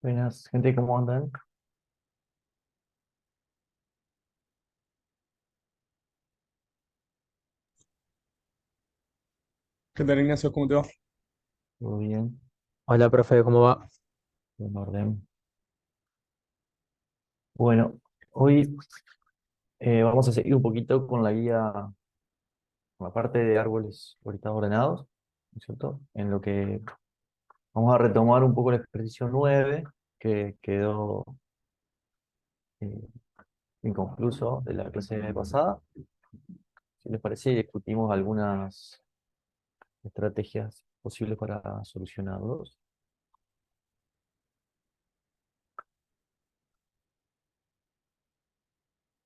Buenas, gente, ¿cómo andan? ¿Qué tal, Ignacio? ¿Cómo te va? ¿Todo bien? Hola, profe, ¿cómo va? ¿En orden? Bueno, hoy vamos a seguir un poquito con la guía, con la parte de árboles ahorita ordenados, ¿no es cierto? En lo que vamos a retomar un poco el ejercicio 9 que quedó eh, inconcluso de la clase pasada. Si les parece, discutimos algunas estrategias posibles para solucionarlos.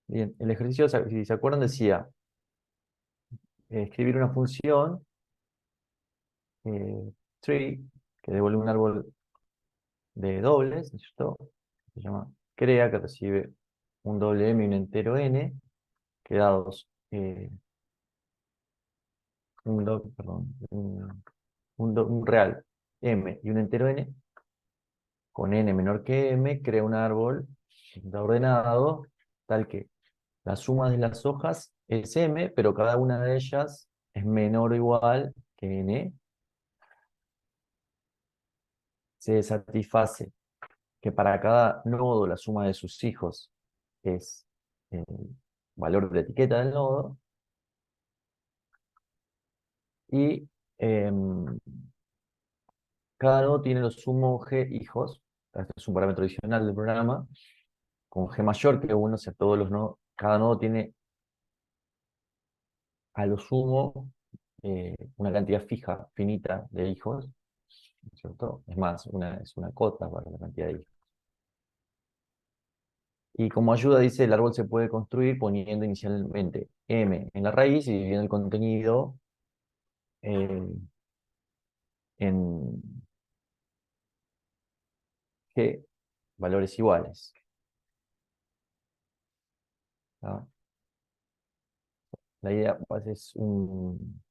Bien, el ejercicio, si se acuerdan, decía escribir una función tree, que devuelve un árbol de dobles, ¿no es cierto? Se llama crea, que recibe un doble m y un entero n, que dados perdón, un real m y un entero n, con n menor que m, crea un árbol ordenado, tal que la suma de las hojas es m, pero cada una de ellas es menor o igual que n. Se satisface que para cada nodo la suma de sus hijos es el valor de la etiqueta del nodo, y em, cada nodo tiene los sumo g hijos. Este es un parámetro adicional del programa, con g mayor que uno, o sea, todos los nodos, cada nodo tiene a lo sumo una cantidad fija, finita de hijos, ¿no es cierto? Es más, es una cota para la cantidad de hijos. Y como ayuda dice, el árbol se puede construir poniendo inicialmente m en la raíz y dividiendo el contenido eh, en g valores iguales. ¿Ah? La idea pues, es un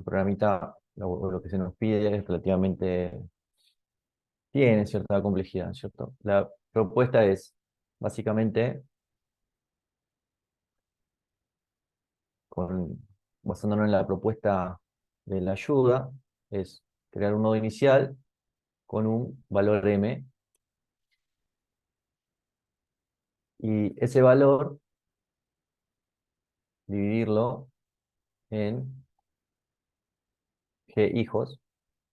programita, lo que se nos pide es relativamente, tiene cierta complejidad, ¿cierto? La propuesta es, básicamente, con, basándonos en la propuesta de la ayuda, es crear un nodo inicial con un valor m, y ese valor dividirlo en g hijos,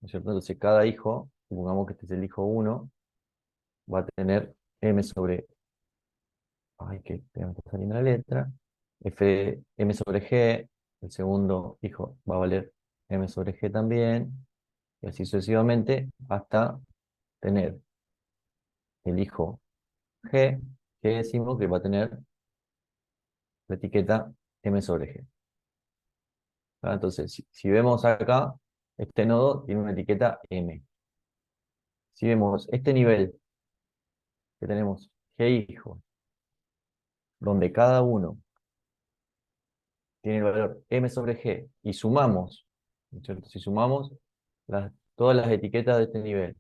¿no es cierto? Entonces cada hijo, supongamos que este es el hijo uno, va a tener m sobre, ay, que me está saliendo la letra, m sobre g, el segundo hijo va a valer m sobre g también, y así sucesivamente hasta tener el hijo g, que decimos que va a tener la etiqueta m sobre g. ¿Ah? Entonces, si vemos acá, este nodo tiene una etiqueta m. Si vemos este nivel que tenemos g hijos, donde cada uno tiene el valor m sobre g, y sumamos, ¿no es cierto? Si sumamos todas las etiquetas de este nivel,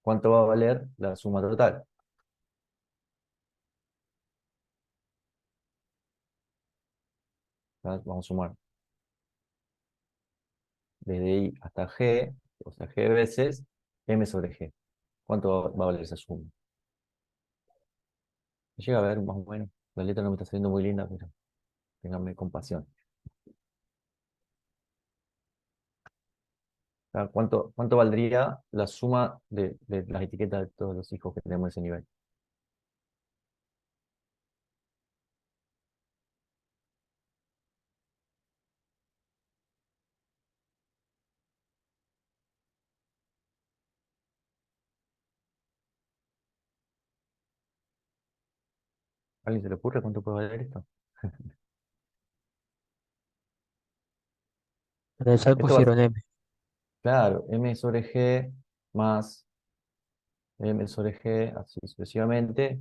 ¿cuánto va a valer la suma total? ¿Ah? Vamos a sumar desde i hasta g, o sea, g veces m sobre g. ¿Cuánto va a valer esa suma? Llega a ver más o menos. La letra no me está saliendo muy linda, pero ténganme compasión. Ah, ¿cuánto valdría la suma de las etiquetas de todos los hijos que tenemos en ese nivel? ¿A alguien se le ocurre cuánto puede valer esto? En el chat Esto va a ser, pusieron M. claro, m sobre g más m sobre g, así sucesivamente,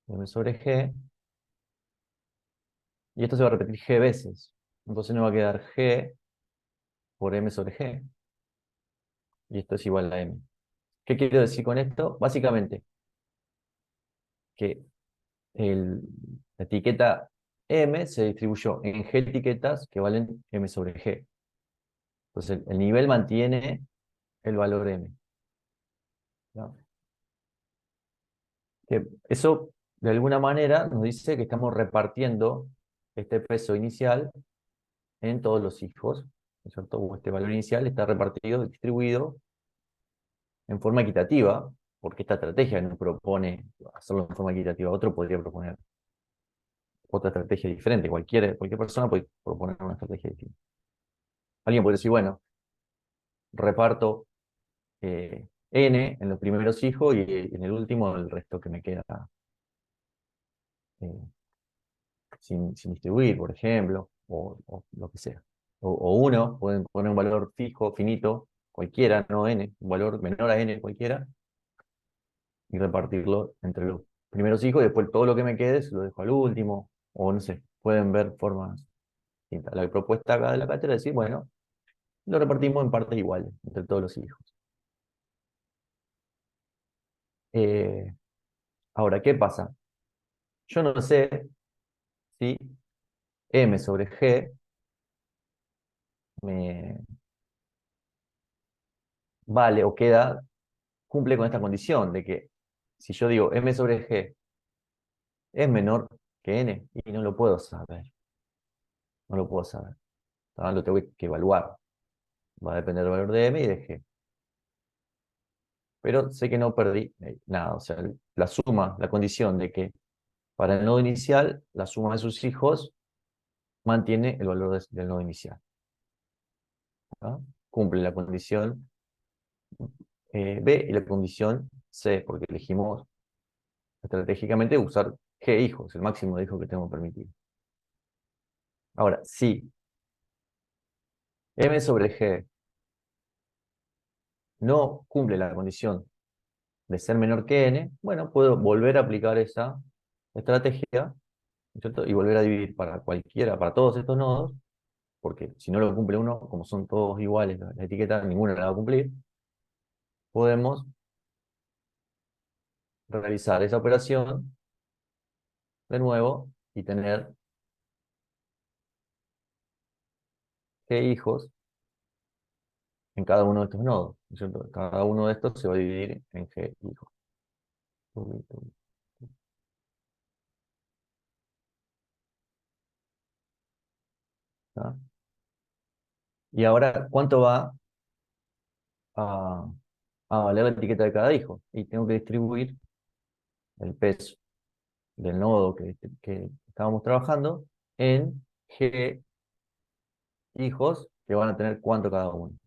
m sobre g, Y esto se va a repetir G veces. Entonces nos va a quedar G por M sobre G. Y esto es igual a M. ¿Qué quiero decir con esto? Básicamente, que la etiqueta M se distribuyó en G etiquetas que valen M sobre G. Entonces el nivel mantiene el valor M, ¿no? Que eso, de alguna manera, nos dice que estamos repartiendo este peso inicial en todos los hijos, ¿no es cierto? O este valor inicial está repartido, distribuido en forma equitativa, porque esta estrategia no propone hacerlo en forma equitativa. Otro podría proponer otra estrategia diferente. Cualquier persona puede proponer una estrategia distinta. Alguien puede decir, bueno, reparto N en los primeros hijos y en el último el resto que me queda eh, sin distribuir, por ejemplo, o lo que sea. O uno, pueden poner un valor fijo, finito, cualquiera, no N, un valor menor a N cualquiera, y repartirlo entre los primeros hijos, y después todo lo que me quede se lo dejo al último, o no sé, pueden ver formas distintas. La propuesta acá de la cátedra es decir, bueno, lo repartimos en partes iguales entre todos los hijos. Eh, Ahora, ¿qué pasa? Yo no sé si M sobre G me vale o queda, cumple con esta condición de que si yo digo M sobre G es menor que N, y no lo puedo saber, no lo puedo saber. Lo tengo que evaluar. Va a depender del valor de M y de G. Pero sé que no perdí nada. O sea, la suma, la condición de que para el nodo inicial, la suma de sus hijos mantiene el valor del nodo inicial, ¿no? Cumple la condición B y la condición C, porque elegimos estratégicamente usar G hijos, el máximo de hijos que tengo permitido. Ahora, si M sobre G no cumple la condición de ser menor que N, bueno, puedo volver a aplicar esa estrategia, ¿no es cierto? Y volver a dividir para cualquiera, para todos estos nodos, porque si no lo cumple uno, como son todos iguales las etiquetas, ninguno la va a cumplir, podemos realizar esa operación de nuevo y tener G hijos en cada uno de estos nodos, ¿no es cierto? Cada uno de estos se va a dividir en G hijos. ¿Tá? Y ahora, ¿cuánto va a, a valer la etiqueta de cada hijo? Y tengo que distribuir el peso del nodo que estábamos trabajando en G hijos que van a tener cuánto cada uno.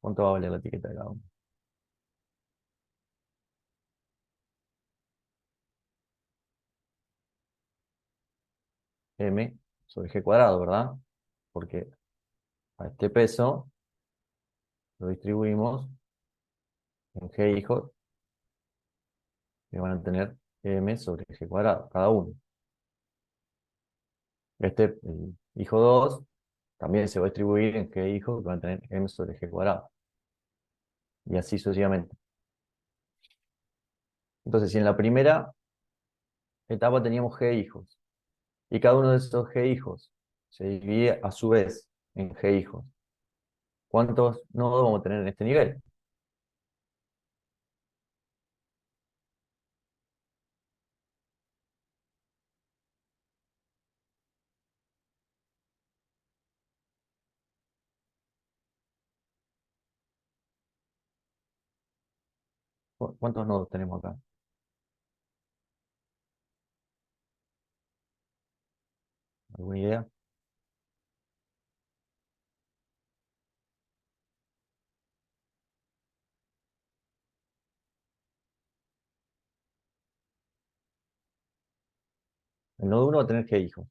¿Cuánto va a valer la etiqueta de cada uno? M sobre G cuadrado, ¿verdad? Porque a este peso lo distribuimos en G hijos que van a tener M sobre G cuadrado, cada uno. El hijo 2 también se va a distribuir en G hijos que van a tener M sobre G cuadrado. Y así sucesivamente. Entonces, si en la primera etapa teníamos G hijos, y cada uno de esos G hijos se divide a su vez en G hijos, ¿cuántos nodos vamos a tener en este nivel? ¿Cuántos nodos tenemos acá? ¿Alguna idea? El nodo 1 va a tener G hijos.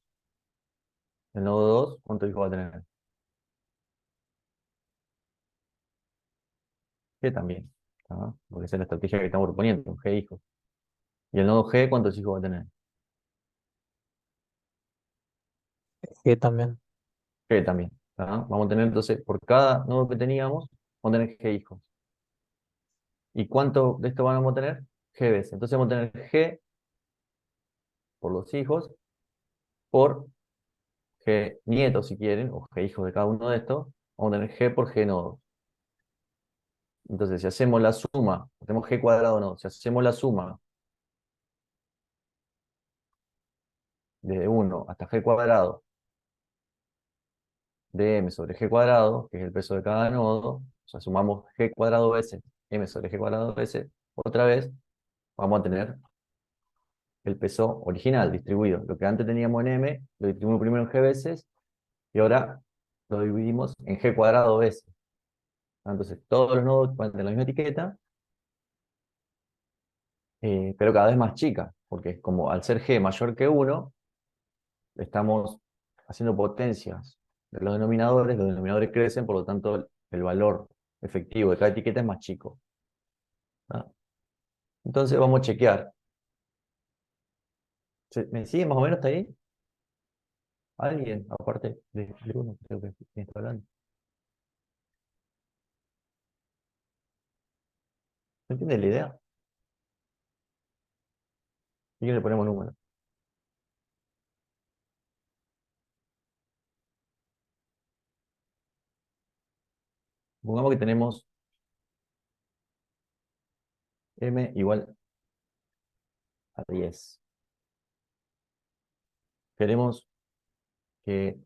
El nodo 2, ¿cuántos hijos va a tener? G también. ¿tá? Porque esa es la estrategia que estamos proponiendo, G hijos. Y el nodo G, ¿cuántos hijos va a tener? G también. G también. ¿Tá? Vamos a tener entonces, por cada nodo que teníamos, vamos a tener G hijos. ¿Y cuánto de esto vamos a tener? G veces. Entonces vamos a tener G por los hijos, por G nietos si quieren, o G hijos de cada uno de estos, vamos a tener G por G nodos. Entonces, si hacemos la suma, tenemos G cuadrado no, si hacemos la suma desde 1 hasta G cuadrado de M sobre G cuadrado, que es el peso de cada nodo, o sea, sumamos G cuadrado veces M sobre G cuadrado veces, otra vez, vamos a tener el peso original distribuido. Lo que antes teníamos en M, lo distribuimos primero en G veces, y ahora lo dividimos en G cuadrado veces. Entonces, todos los nodos van a tener la misma etiqueta, pero cada vez más chica, porque es como al ser G mayor que 1, estamos haciendo potencias de los denominadores crecen, por lo tanto el valor efectivo de cada etiqueta es más chico. ¿Ah? Entonces vamos a chequear. ¿Me sigue más o menos hasta ahí? ¿Alguien? Aparte de uno, creo que está hablando. ¿Se entiende la idea? ¿Y quién le ponemos número? Supongamos que tenemos m igual a 10. Queremos que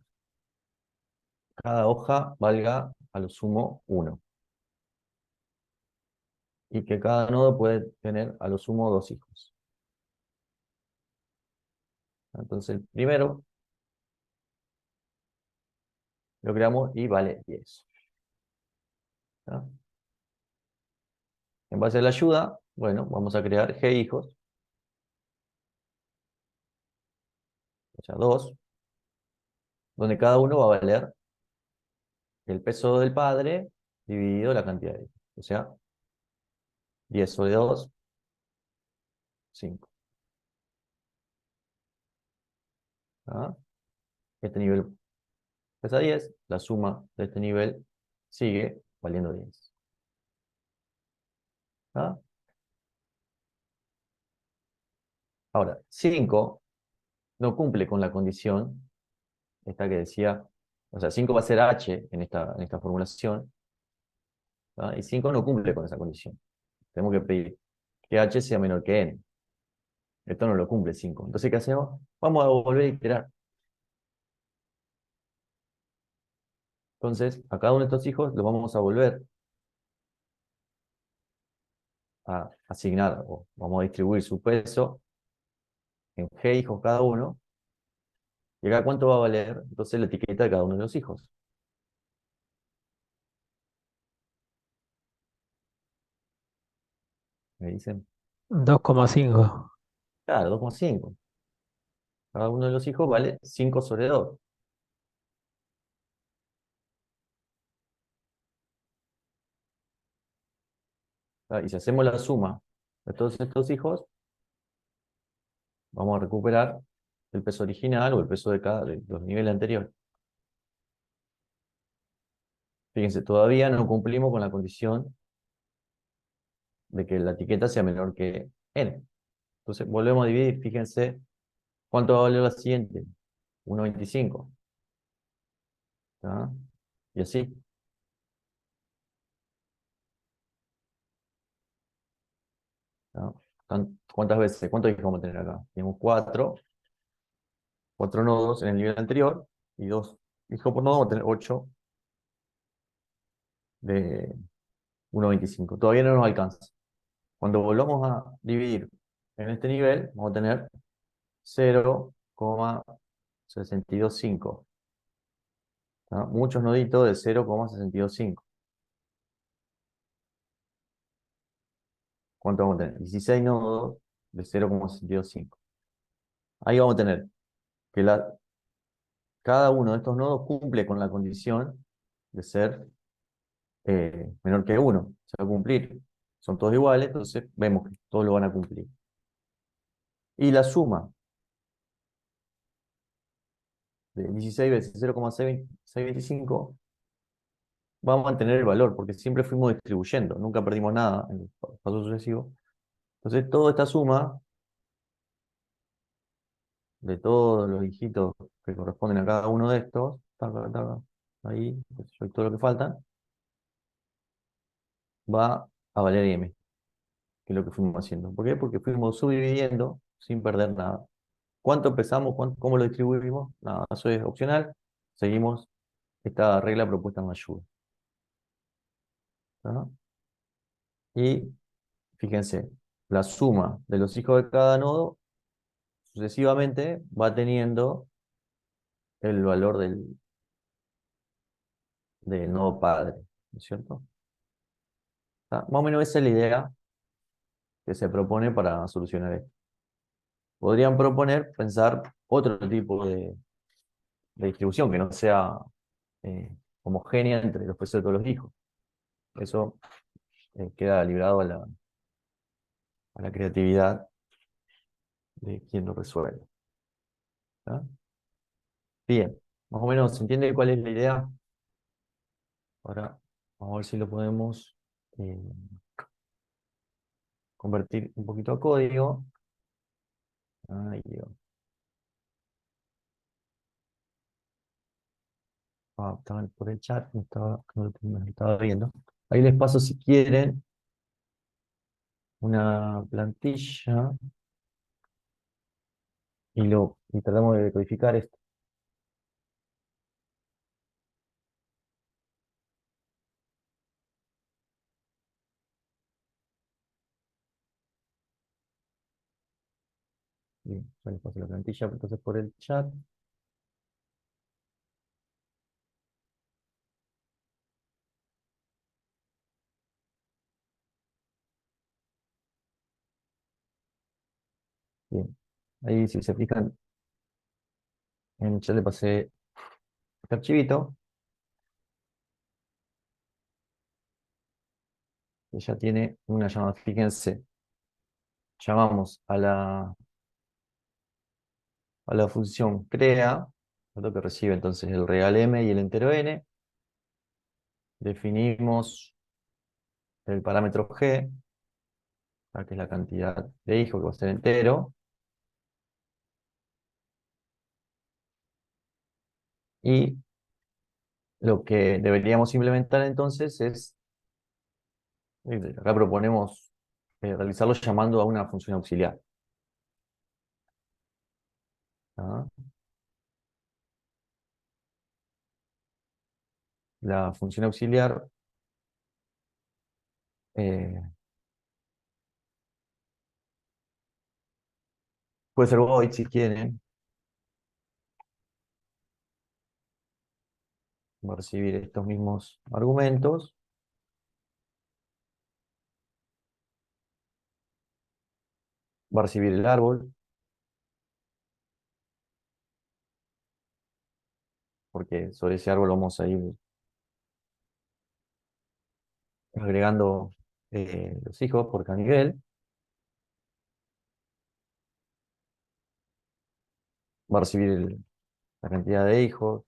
cada hoja valga a lo sumo 1. Y que cada nodo puede tener a lo sumo 2 hijos. Entonces el primero lo creamos y vale 10. ¿Tá? En base a la ayuda, bueno, vamos a crear G hijos, o sea, 2, donde cada uno va a valer el peso del padre dividido la cantidad de hijos. O sea, 10 sobre 2, 5. ¿Tá? Este nivel pesa 10, la suma de este nivel sigue valiendo 10. ¿Tá? Ahora, 5 no cumple con la condición, esta que decía, o sea, 5 va a ser H en esta formulación, ¿tá? Y 5 no cumple con esa condición. Tenemos que pedir que H sea menor que N. Esto no lo cumple 5. Entonces, ¿qué hacemos? Vamos a volver a iterar. Entonces, a cada uno de estos hijos los vamos a volver a asignar, o vamos a distribuir su peso en G hijos cada uno. Y acá, ¿cuánto va a valer? Entonces, la etiqueta de cada uno de los hijos. Me dicen, 2,5. claro, 2,5. Cada uno de los hijos vale 5 sobre 2. Y si hacemos la suma de todos estos hijos, vamos a recuperar el peso original o el peso de los niveles anteriores. Fíjense, todavía no cumplimos con la condición de que la etiqueta sea menor que n. Entonces volvemos a dividir. Fíjense cuánto va a valer la siguiente. 1,25. ¿Tá? Y así. ¿Tá? ¿Cuántas veces? ¿Cuántos hijos vamos a tener acá? Tenemos 4 nodos en el nivel anterior y 2 hijos por nodo, vamos a tener 8 de 1,25. Todavía no nos alcanza. Cuando volvamos a dividir en este nivel, vamos a tener 0,625. ¿Tá? Muchos noditos de 0,625. ¿Cuánto vamos a tener? 16 nodos de 0,625. Ahí vamos a tener que cada uno de estos nodos cumple con la condición de ser menor que 1. Se va a cumplir. son todos iguales, entonces vemos que todos lo van a cumplir. Y la suma de 16 veces 0,625 va a mantener el valor, porque siempre fuimos distribuyendo, nunca perdimos nada en el paso sucesivo. Entonces, toda esta suma de todos los dígitos que corresponden a cada uno de estos, taca, taca, ahí, qué sé yo, y todo lo que falta, va a valer m, que es lo que fuimos haciendo. ¿Por qué? Porque fuimos subdividiendo sin perder nada. ¿Cuánto empezamos? ¿Cómo lo distribuimos? Nada, eso es opcional. Seguimos esta regla propuesta en ayuda. ¿No? Y fíjense, la suma de los hijos de cada nodo sucesivamente va teniendo el valor del nodo padre, ¿no es cierto? Más o menos esa es la idea que se propone para solucionar esto. Podrían proponer pensar otro tipo de distribución que no sea homogénea entre los pesos de todos los hijos. Eso queda librado a la creatividad de quien lo resuelve. ¿Tá? Bien, más o menos se entiende cuál es la idea. Ahora vamos a ver si lo podemos eh, convertir un poquito a código. Ay, Dios. Estaba por el chat, no lo estaba viendo. Ahí les paso si quieren una plantilla y tratamos de codificar esto. Bien, ya les paso la plantilla entonces por el chat. Bien, ahí si se fijan, en el chat le pasé este archivito, que ya tiene una llamada. Fíjense, llamamos a la función crea, lo que recibe entonces el real m y el entero n. Definimos el parámetro g, que es la cantidad de hijos que va a ser entero. Y lo que deberíamos implementar entonces es, acá proponemos realizarlo llamando a una función auxiliar. ¿Ah? La función auxiliar eh, puede ser void si quieren. Va a recibir estos mismos argumentos. Va a recibir el árbol, porque sobre ese árbol vamos a ir agregando los hijos por cada nivel. Va a recibir la cantidad de hijos.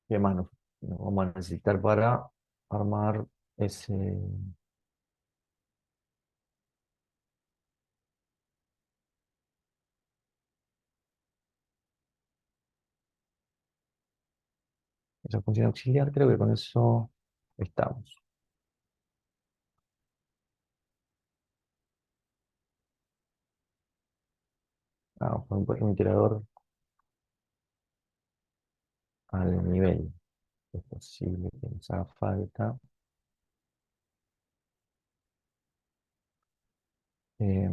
¿Qué más nos vamos a necesitar para armar esa función auxiliar? Creo que con eso estamos. Vamos a poner un iterador al nivel. Es posible que nos haga falta. Eh,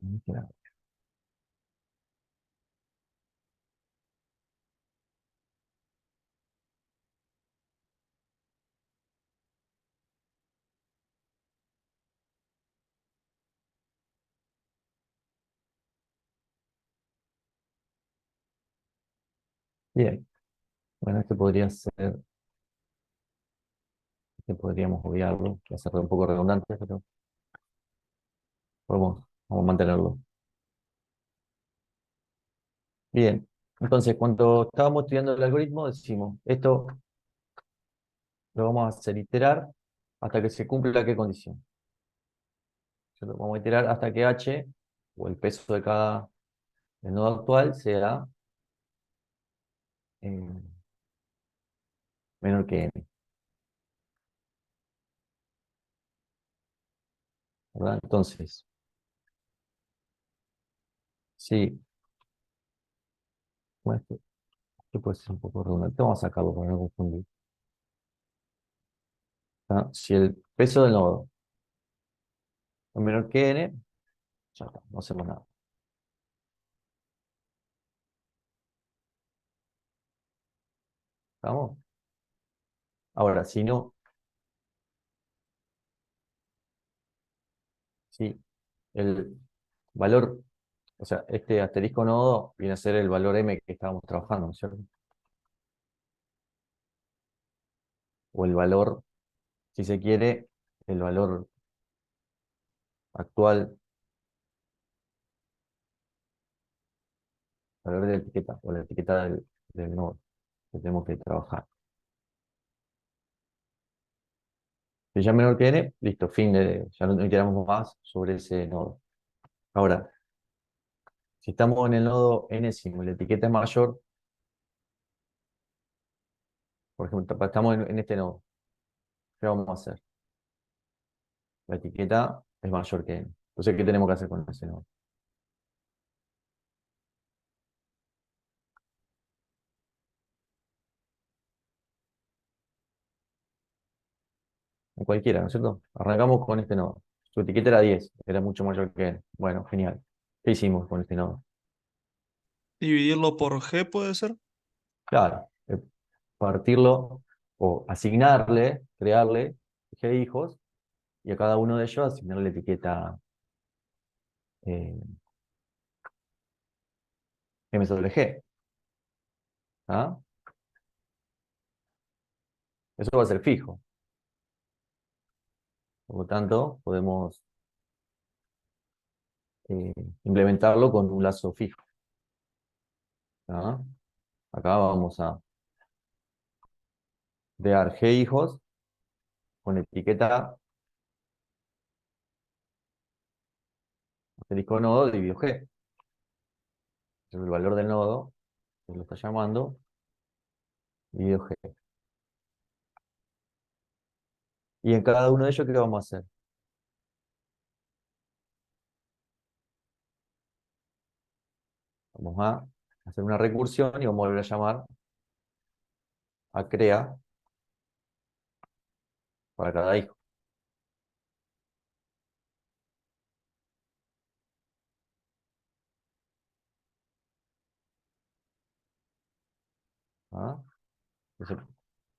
un iterador. Bien, bueno, podríamos obviarlo, va a ser un poco redundante, pero vamos a mantenerlo. Bien, entonces cuando estábamos estudiando el algoritmo decimos, esto lo vamos a hacer iterar hasta que se cumpla qué condición. ¿Cierto? Vamos a iterar hasta que h, o el peso de cada el nodo actual, sea eh, menor que n, ¿verdad? Entonces, sí, bueno, esto puede ser un poco redundante, vamos a sacarlo para no confundir. ¿Está? Si el peso del nodo es menor que n, ya está, no hacemos nada. ¿Estamos? Ahora, si no, si el valor, o sea, este asterisco nodo viene a ser el valor m que estábamos trabajando, ¿no es cierto? O el valor, si se quiere, el valor actual, el valor de la etiqueta, o la etiqueta del nodo que tenemos que trabajar. Si ya es menor que n, listo, ya no iteramos más sobre ese nodo. Ahora, si estamos en el nodo enésimo y la etiqueta es mayor, por ejemplo, estamos en este nodo, ¿qué vamos a hacer? La etiqueta es mayor que n. Entonces, ¿qué tenemos que hacer con ese nodo? En cualquiera, ¿no es cierto? Arrancamos con este nodo. Su etiqueta era 10, era mucho mayor que n. Bueno, genial. ¿Qué hicimos con este nodo? Dividirlo por G puede ser. Claro, partirlo o asignarle, crearle g hijos y a cada uno de ellos asignarle la etiqueta eh, m sobre g. ¿Ah? Eso va a ser fijo. Por lo tanto, podemos eh, implementarlo con un lazo fijo. ¿Ah? Acá vamos a crear g hijos con etiqueta asterisco nodo dividido g. Es el valor del nodo, que lo está llamando, dividido g. Y en cada uno de ellos, ¿qué vamos a hacer? Vamos a hacer una recursión y vamos a volver a llamar a crea para cada hijo. ¿Ah? Entonces,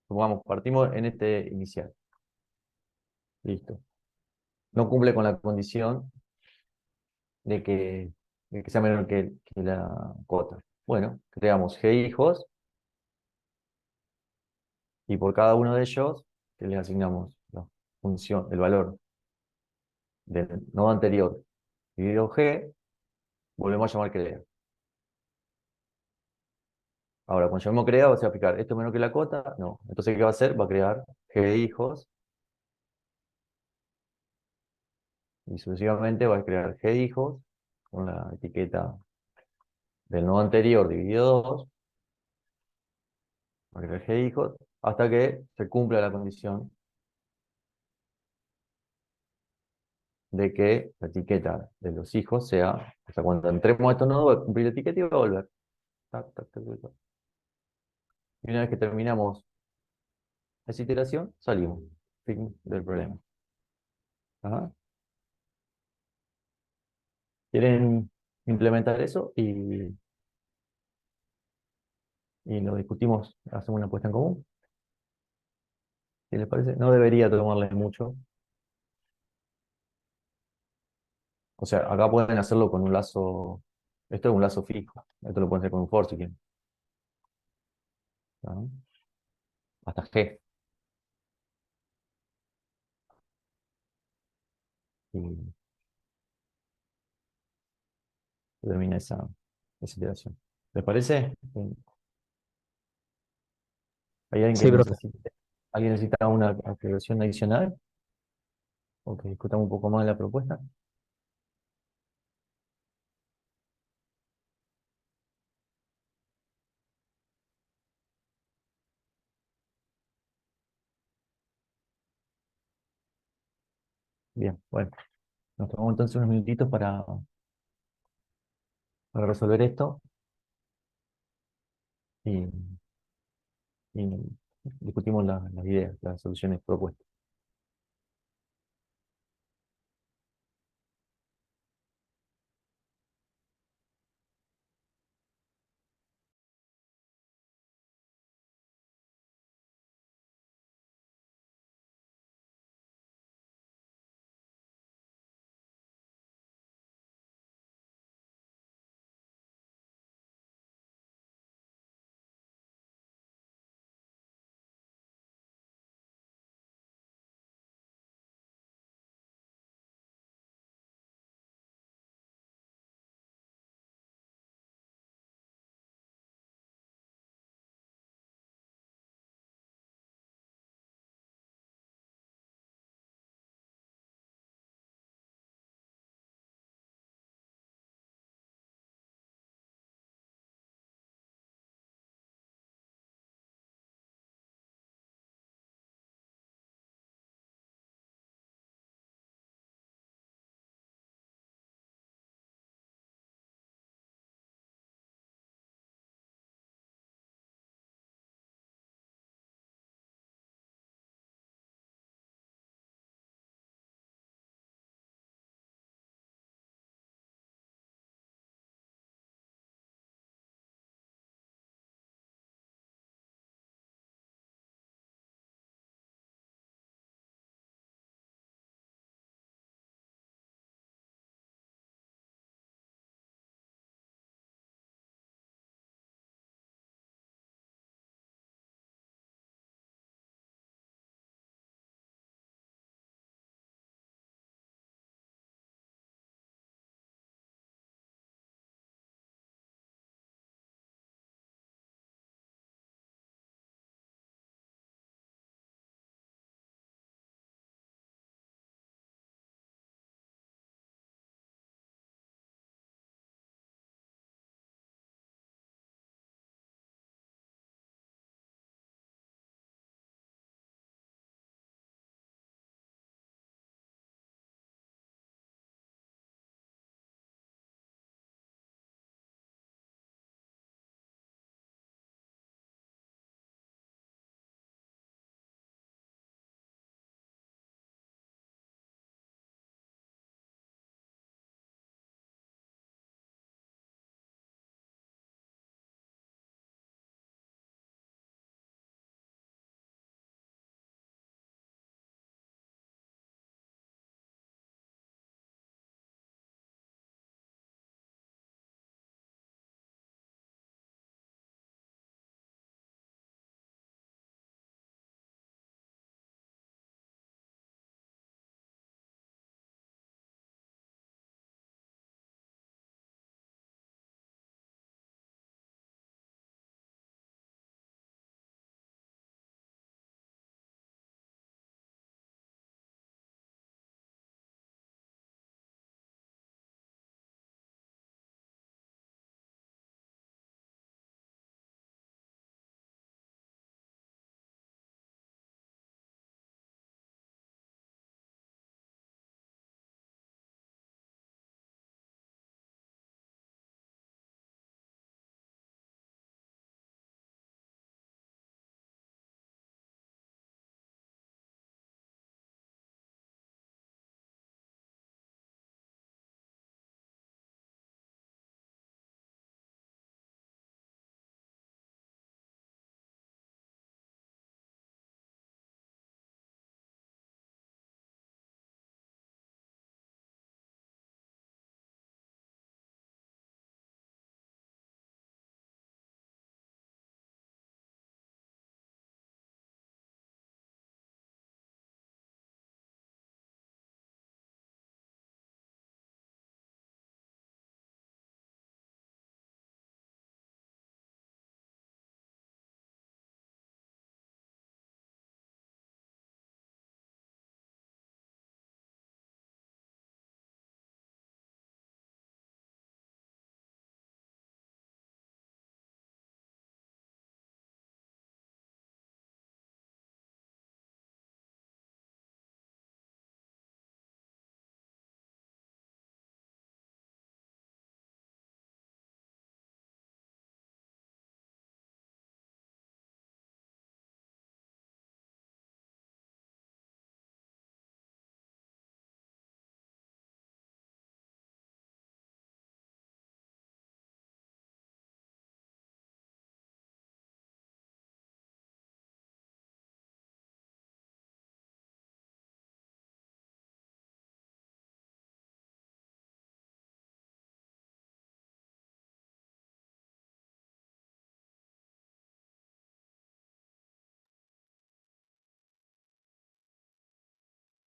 supongamos, partimos en este inicial. Listo. No cumple con la condición de que sea menor que la cuota. Bueno, creamos g hijos y por cada uno de ellos que les asignamos la función, el valor del nodo anterior dividido g, volvemos a llamar crea. Ahora, cuando llamemos crea, va a aplicar esto es menor que la cuota, no. Entonces, ¿qué va a hacer? Va a crear g hijos y sucesivamente va a crear g hijos con la etiqueta del nodo anterior dividido 2, va a crear g hijos hasta que se cumpla la condición de que la etiqueta de los hijos sea, o sea, cuando entremos a estos nodos va a cumplir la etiqueta y va a volver. Tac, tac, tac, tac, tac. Y una vez que terminamos esa iteración, salimos. Fin del problema. Ajá. ¿Quieren implementar eso? Y lo discutimos, hacemos una puesta en común. ¿Qué les parece? No debería tomarles mucho. O sea, acá pueden hacerlo con un lazo. Esto es un lazo fijo. Esto lo pueden hacer con un for si quieren. ¿no? Hasta G. Y termina esa iteración. ¿Les parece? ¿Hay alguien que Sí, profe. necesite, alguien necesita una aclaración adicional? ¿O que discutamos un poco más la propuesta? Bien, bueno, nos tomamos entonces unos minutitos para resolver esto y, y discutimos las ideas, las soluciones propuestas.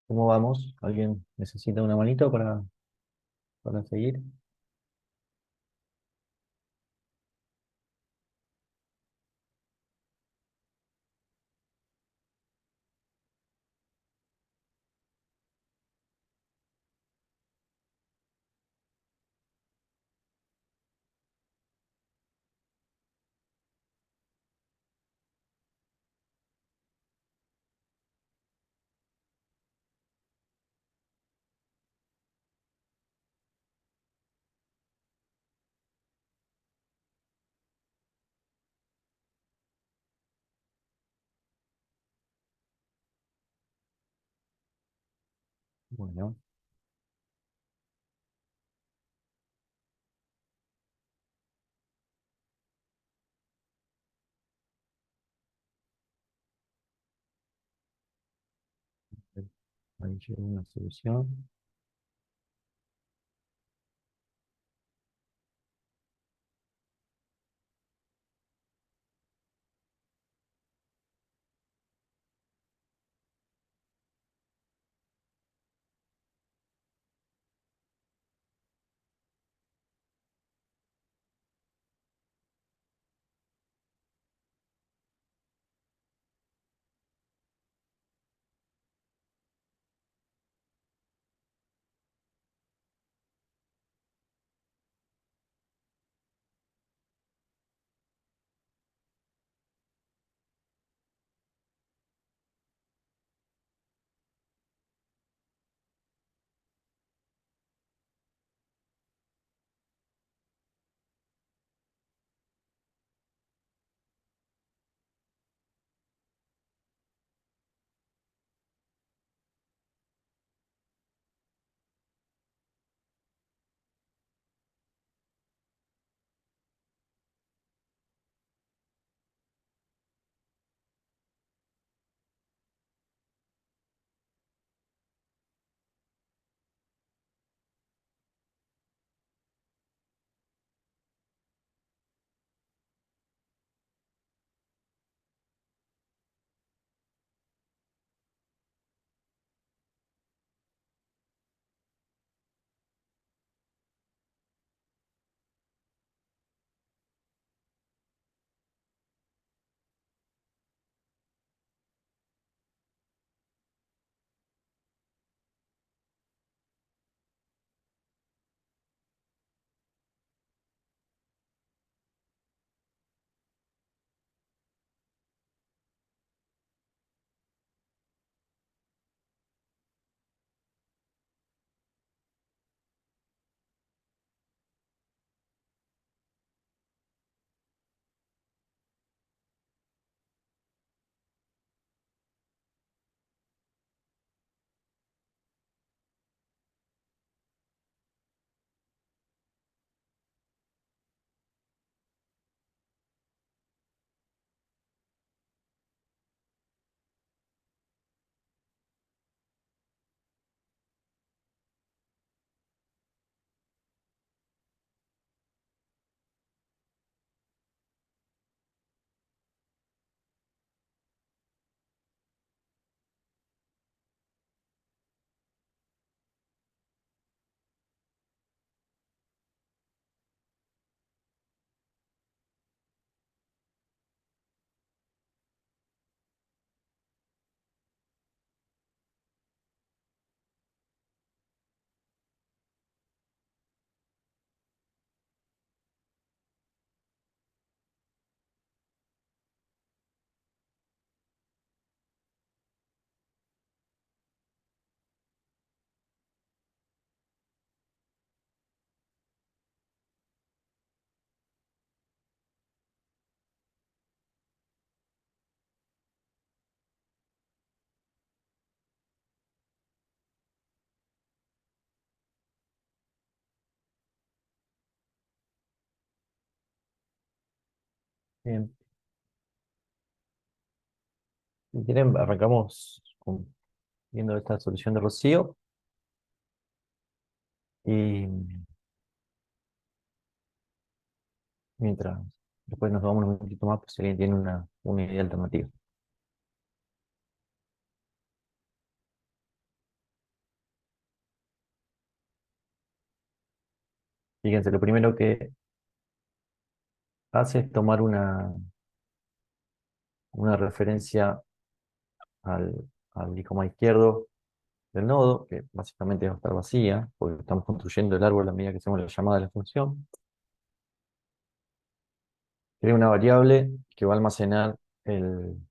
¿Cómo vamos? ¿Alguien necesita una manito para seguir? Bueno, ahí llegó una solución. Bien. Si quieren, arrancamos viendo esta solución de Rocío y mientras después nos vamos un poquito más, pues si alguien tiene una, idea alternativa. Fíjense, lo primero que hace es tomar una referencia al hijo más izquierdo del nodo, que básicamente va a estar vacía, porque estamos construyendo el árbol a medida que hacemos la llamada de la función. Crea una variable que va a almacenar el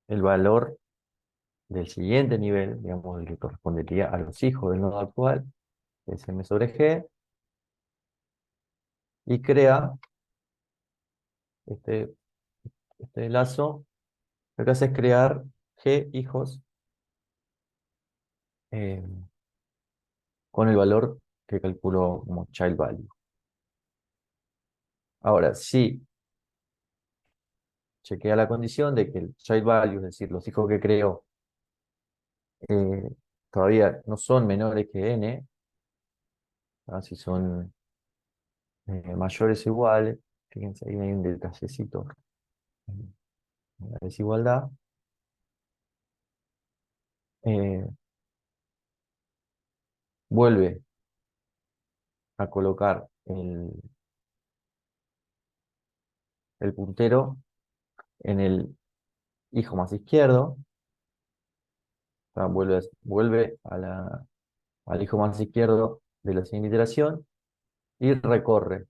valor del siguiente nivel, digamos, el que correspondería a los hijos del nodo actual, que es m sobre g, y crea este, este lazo. Lo que hace es crear g hijos eh, con el valor que calculo como child value. Ahora, si chequea la condición de que el child value, es decir, los hijos que creo, eh, todavía no son menores que n, ¿ah? Si son mayores o iguales, fíjense, ahí hay un detallecito en la desigualdad. eh, Vuelve a colocar el puntero en el hijo más izquierdo, o sea, vuelve al hijo más izquierdo de la siguiente iteración y recorre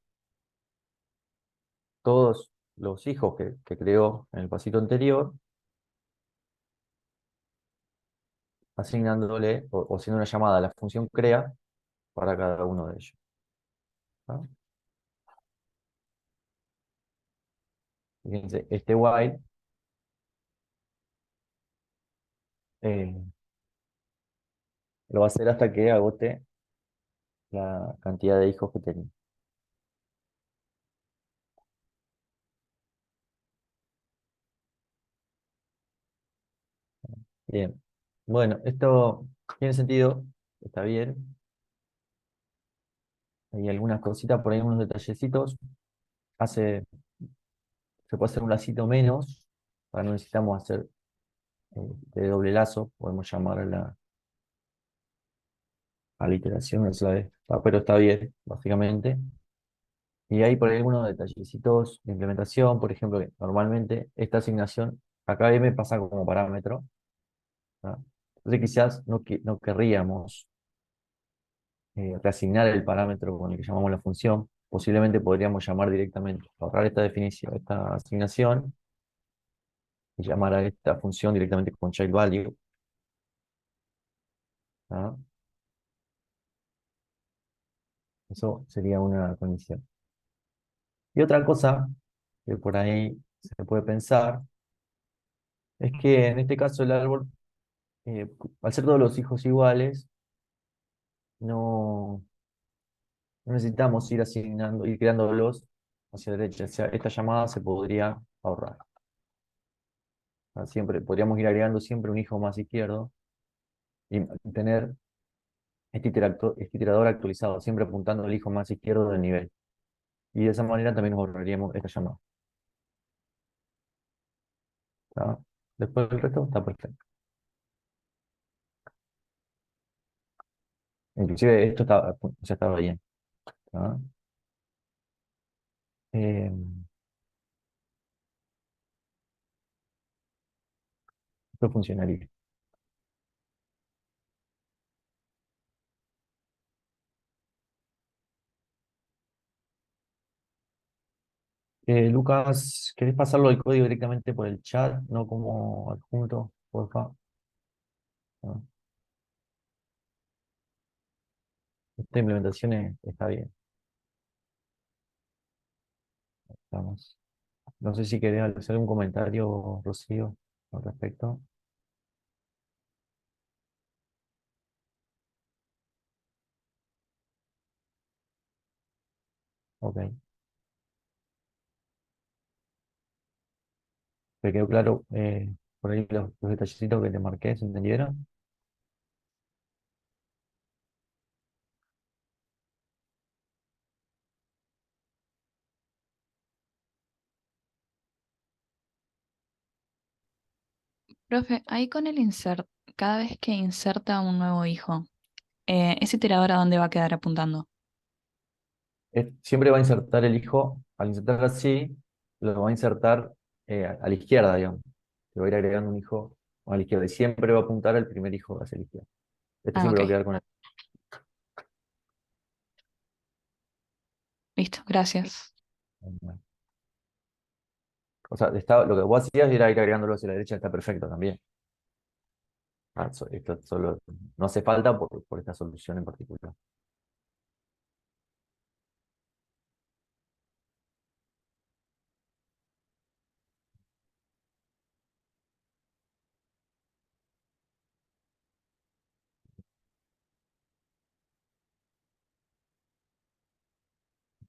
todos los hijos que creó en el pasito anterior, asignándole o haciendo una llamada a la función crea para cada uno de ellos. ¿No? Fíjense, este while eh, lo va a hacer hasta que agote la cantidad de hijos que tenía. Bien. Bueno, esto tiene sentido, está bien. Hay algunas cositas por ahí, unos detallecitos. Hace, Se puede hacer un lacito menos, para no necesitamos hacer de doble lazo, podemos llamar a la iteración una sola vez. Pero está bien, básicamente. Y hay por ahí algunos detallecitos de implementación, por ejemplo, que normalmente esta asignación, acá m pasa como parámetro, ¿tá? Entonces quizás no querríamos reasignar el parámetro con el que llamamos la función. Posiblemente podríamos llamar directamente, ahorrar esta definición, esta asignación, y llamar a esta función directamente con child value. ¿Tá? Eso sería una condición. Y otra cosa que por ahí se puede pensar es que en este caso el árbol, eh, al ser todos los hijos iguales, no, no necesitamos ir asignando, ir creándolos hacia la derecha. O sea, esta llamada se podría ahorrar. Siempre, podríamos ir agregando siempre un hijo más izquierdo y tener este iterador actualizado, siempre apuntando al hijo más izquierdo del nivel. Y de esa manera también nos ahorraríamos esta llamada. ¿Tá? Después del resto está perfecto. Inclusive esto estaba, ya estaba bien. ¿Tá? Eh, Esto funcionaría. Lucas, ¿querés pasarlo el código directamente por el chat, no como adjunto, porfa? ¿No? Esta implementación está bien. Vamos. No sé si querés hacer un comentario, Rocío, al respecto. Ok. ¿Te quedó claro por ahí los detallecitos que te marqué, se entendieron? Profe, ahí con el insert, cada vez que inserta un nuevo hijo, ¿ese iterador a dónde va a quedar apuntando? siempre va a insertar el hijo, al insertar así, lo va a insertar a la izquierda, digamos. Le va a ir agregando un hijo a la izquierda y siempre va a apuntar al primer hijo hacia la izquierda. Este Ah, siempre ok. va a quedar con él. Listo, gracias. O sea, lo que vos hacías era ir agregándolo hacia la derecha, está perfecto también. Esto solo no hace falta por esta solución en particular.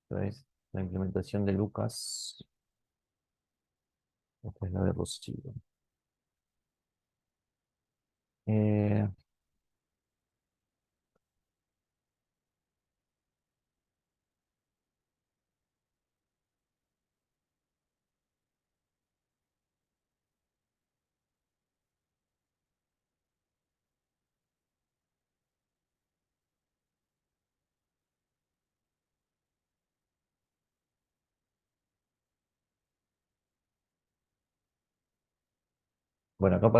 Esta es la implementación de Lucas. Esta es la de Rocío. Eh, bueno, acá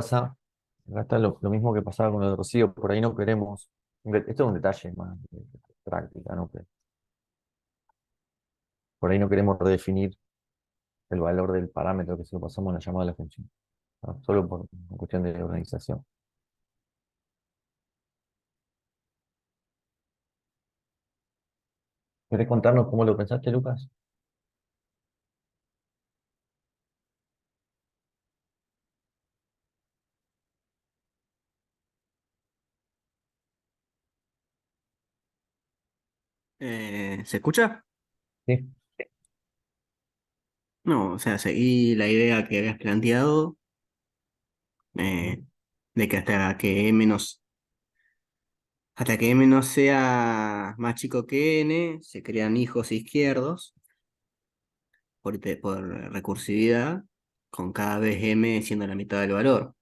está lo mismo que pasaba con lo de Rocío, por ahí no queremos, esto es un detalle más de práctica, ¿no? Por ahí no queremos redefinir el valor del parámetro que se lo pasamos en la llamada de la función, ¿no? Solo por cuestión de organización. ¿Querés contarnos cómo lo pensaste, Lucas? ¿Se escucha? Sí. No, o sea, seguí la idea que habías planteado, eh, de que hasta que m no sea más chico que n, se crean hijos izquierdos por recursividad, con cada vez m siendo la mitad del valor.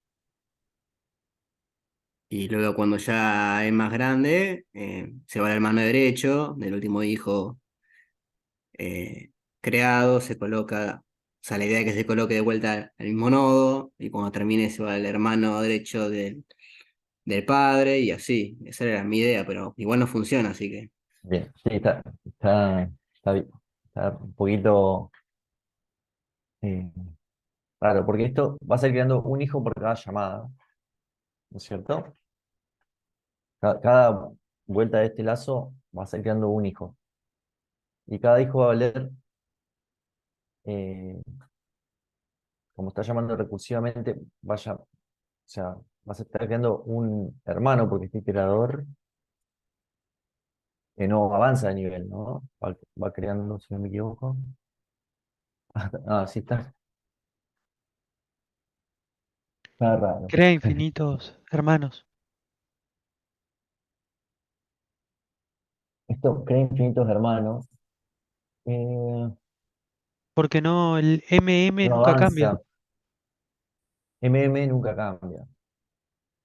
Y luego cuando ya es más grande, se va al hermano derecho del último hijo eh, creado, se coloca, o sea, la idea es que se coloque de vuelta al mismo nodo, y cuando termine se va al hermano derecho del padre, y así. Esa era mi idea, pero igual no funciona, así que. Bien, sí, está bien. Está un poquito eh, raro, porque esto va a ser creando un hijo por cada llamada, ¿no es cierto? Cada vuelta de este lazo va a ser creando un hijo. Y cada hijo va a valer, eh, como está llamando recursivamente, o sea, vas a estar creando un hermano, porque este iterador no avanza de nivel, ¿no? Va creando, si no me equivoco. Sí, está raro. Crea infinitos hermanos. Esto crea infinitos hermanos. eh, Porque no, el MM no nunca cambia. avanza. MM nunca cambia.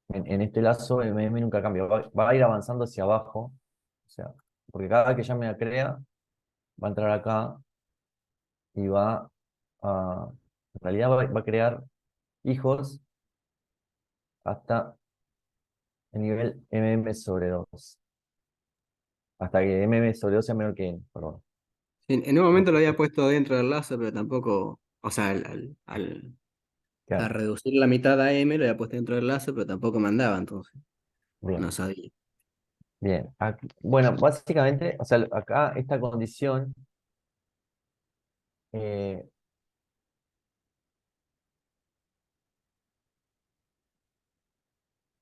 En este lazo, MM nunca cambia. Va a ir avanzando hacia abajo. O sea, porque cada vez que llame a crea, va a entrar acá y en realidad va a crear hijos hasta el nivel MM sobre 2 hasta que MM sobre 2 sea menor que n, perdón. En un momento lo había puesto dentro del lazo, pero tampoco, o sea, a Claro, reducir la mitad a m lo había puesto dentro del lazo, pero tampoco me andaba, entonces, no bien, sabía. bien. Bueno, básicamente, o sea, acá esta condición, eh,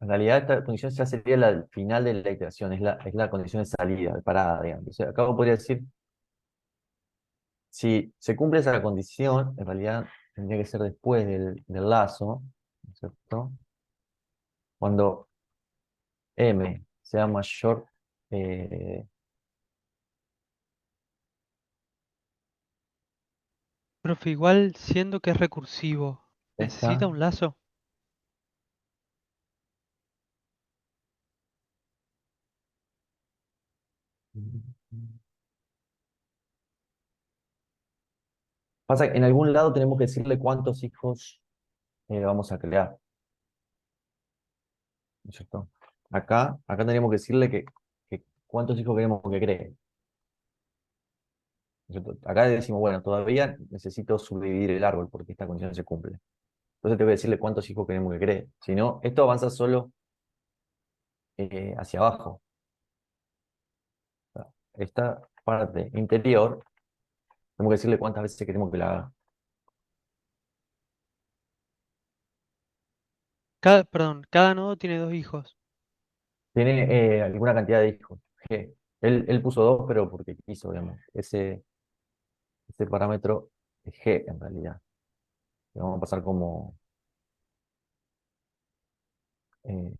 en realidad esta condición ya sería la final de la iteración, es la condición de salida, de parada, digamos. Entonces, acá podría decir, si se cumple esa condición, en realidad tendría que ser después del lazo, ¿no es cierto? Cuando m sea mayor, eh, Profe, igual siendo que es recursivo, ¿necesita esta, un lazo? Pasa que en algún lado tenemos que decirle cuántos hijos vamos a crear. ¿No es cierto? Acá tenemos que decirle que cuántos hijos queremos que cree. ¿No es cierto? Acá decimos, bueno, todavía necesito subdividir el árbol porque esta condición se cumple. Entonces tengo que decirle cuántos hijos queremos que cree. Si no, esto avanza solo hacia abajo. Esta parte interior, tenemos que decirle cuántas veces queremos que la haga. Perdón, cada nodo tiene 2 hijos. Tiene alguna cantidad de hijos. G. Él puso 2, pero porque quiso, digamos. Ese parámetro es G en realidad. Le vamos a pasar como eh,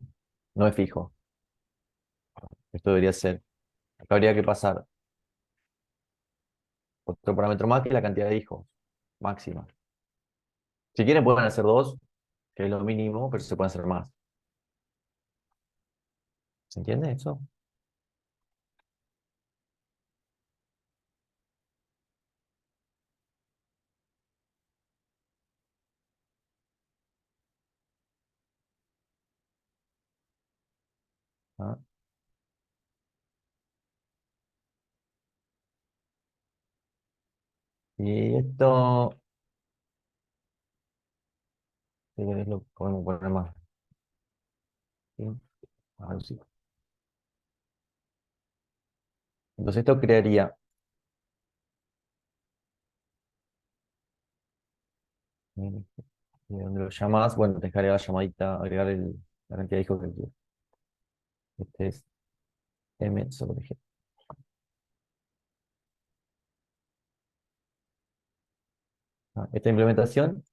no es fijo. Esto debería ser. Acá habría que pasar otro parámetro más que es la cantidad de hijos máxima. Si quieren pueden hacer 2, que es lo mínimo, pero se pueden hacer más. ¿Se entiende eso? ¿Ah? Y esto, si querés, lo podemos poner más. ¿Sí? A ver si- Entonces esto crearía, donde lo llamas, bueno, te agregar la llamadita, agregar la cantidad de hijos que quieres. Este es M sobre G. Esta implementación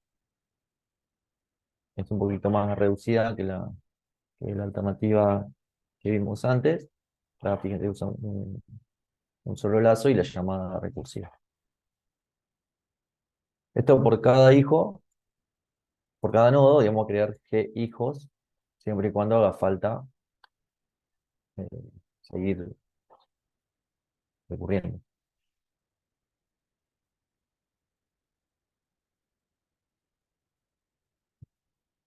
es un poquito más reducida que la alternativa que vimos antes. Fíjate, usa un solo lazo y la llamada recursiva. Esto por cada hijo, por cada nodo, digamos, crear G hijos, siempre y cuando haga falta eh, seguir recurriendo.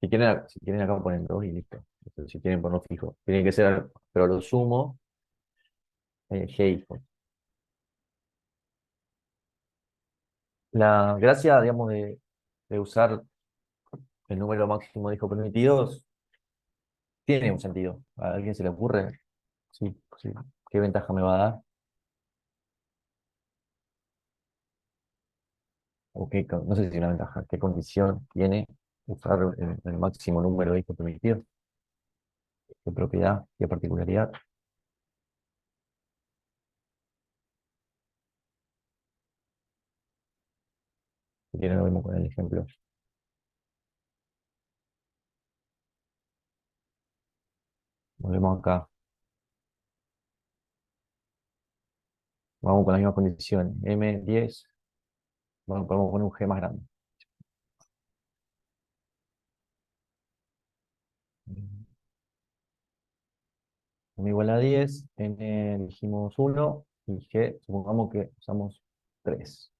Si quieren acá ponen 2 y listo. Si quieren poner fijo. Tiene que ser, pero lo sumo, G hijos. La gracia, digamos, de usar el número máximo de hijos permitidos tiene un sentido. ¿A alguien se le ocurre? Sí, sí. ¿Qué ventaja me va a dar? No sé si una ventaja. ¿Qué condición tiene usar el máximo número de hijos permitidos? ¿Qué propiedad? ¿Qué particularidad? Si quieren lo vemos con el ejemplo. Volvemos acá. Vamos con las mismas condiciones. M10. Bueno, podemos poner un G más grande. M igual a 10, N elegimos 1 y G, supongamos que usamos 3.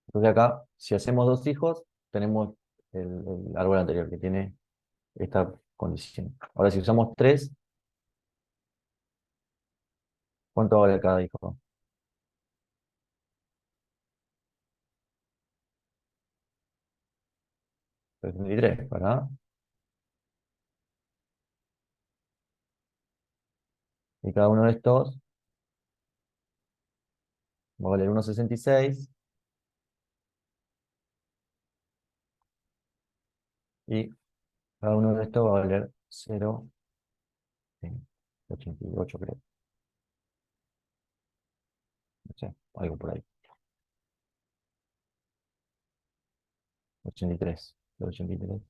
Entonces acá, si hacemos 2 hijos, tenemos el árbol anterior que tiene esta condición. Ahora, si usamos 3, ¿cuánto vale cada hijo? 33, ¿verdad? Y cada uno de estos va a valer 1,66 y cada uno de estos va a valer 0,88, creo. No sé, algo por ahí. 83, 83.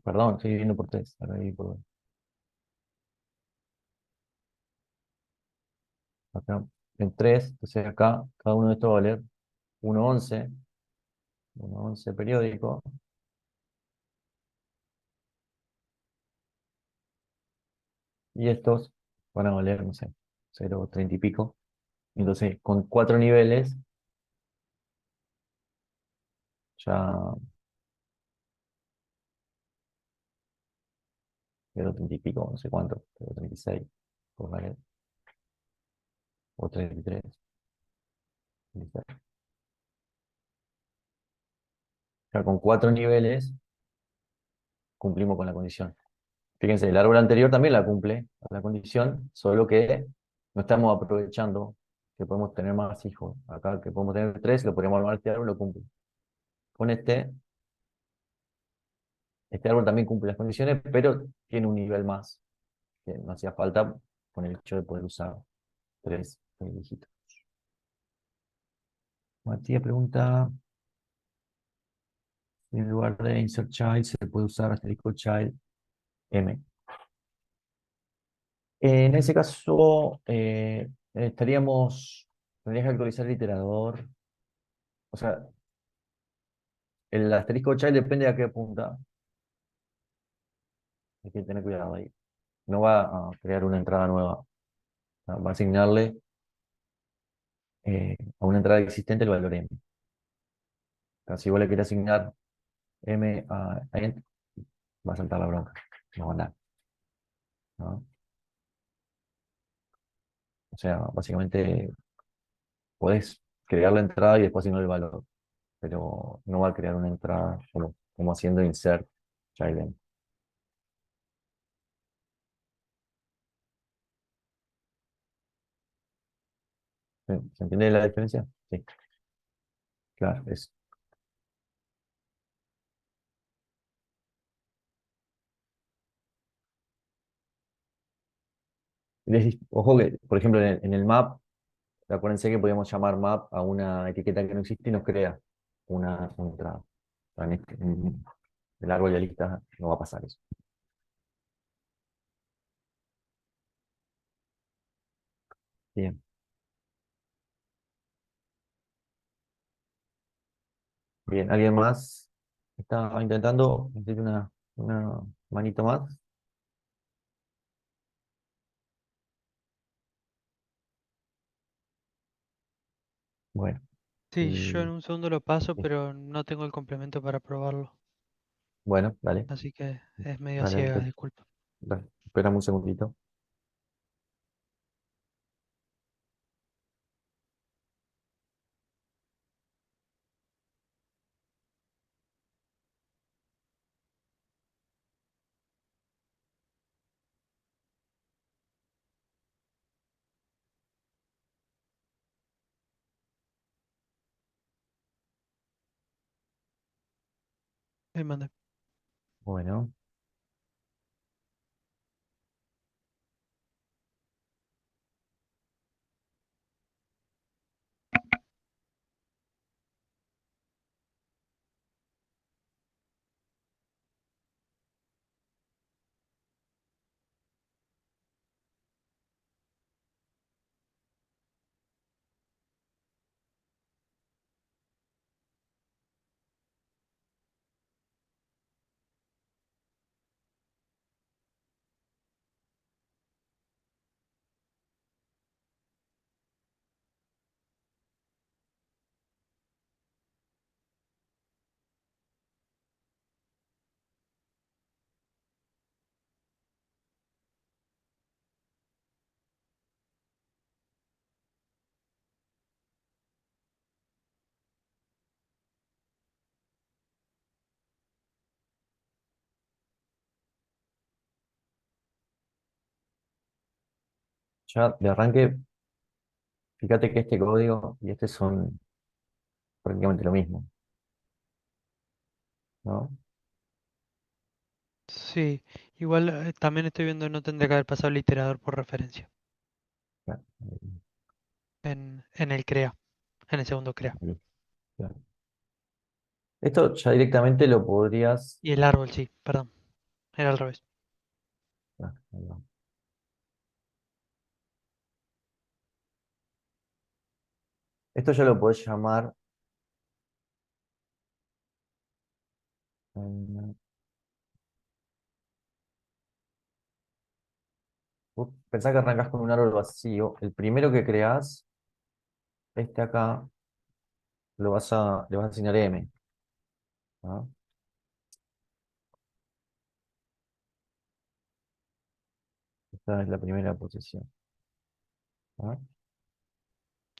Perdón, estoy dividiendo por 3. Ahora divido por 2. Acá en 3, entonces acá cada uno de estos va a valer 1,11, 1,11 periódico. Y estos van a valer, no sé, 0,30 y pico. Entonces, con 4 niveles, ya 0,30 y pico, no sé cuánto, 0,36, pues vale, o 33. Ya con 4 niveles cumplimos con la condición. Fíjense, el árbol anterior también la cumple, la condición, solo que no estamos aprovechando que podemos tener más hijos. Acá que podemos tener 3, lo podemos armar este árbol, lo cumple. Con este árbol también cumple las condiciones, pero tiene un nivel más, que no hacía falta con el hecho de poder usar 3 dígitos. Matías pregunta, en lugar de insert child, ¿se puede usar asterisco child m? En ese caso, tendrías que actualizar el iterador. O sea, el asterisco child depende de a qué apunta. Hay que tener cuidado ahí. No va a crear una entrada nueva. Va a asignarle a una entrada existente el valor m. O sea, si vos le querés asignar m a int, va a saltar la bronca. No va a andar, ¿no? O sea, básicamente podés crear la entrada y después asignar el valor, pero no va a crear una entrada como haciendo insert child m. ¿Se entiende la diferencia? Sí, claro, es. Ojo que, por ejemplo, en el map, acuérdense que podíamos llamar map a una etiqueta que no existe y nos crea una entrada. O sea, en el árbol de listas no va a pasar eso. Bien, bien. ¿Alguien más está intentando? ¿Necesita una manito más? Bueno, Sí, yo en y, un segundo lo paso, sí. pero no tengo el complemento para probarlo. Bueno, dale, Así que es medio dale, ciega, disculpa. dale. Esperamos un segundito. Me mandé. Bueno, ya de arranque, fíjate que este código y este son prácticamente lo mismo, ¿no? Sí, igual también estoy viendo no tendría que haber pasado el iterador por referencia Claro, en el crea, en el segundo crea. claro. Esto ya directamente lo podrías. Y el árbol, sí, perdón, era al revés. Ahí va. Esto ya lo podés llamar. mm, Vos pensá que arrancás con un árbol vacío. El primero que creás, este acá, le vas a asignar M. ¿Ah? Esta es la primera posición. ¿Ah?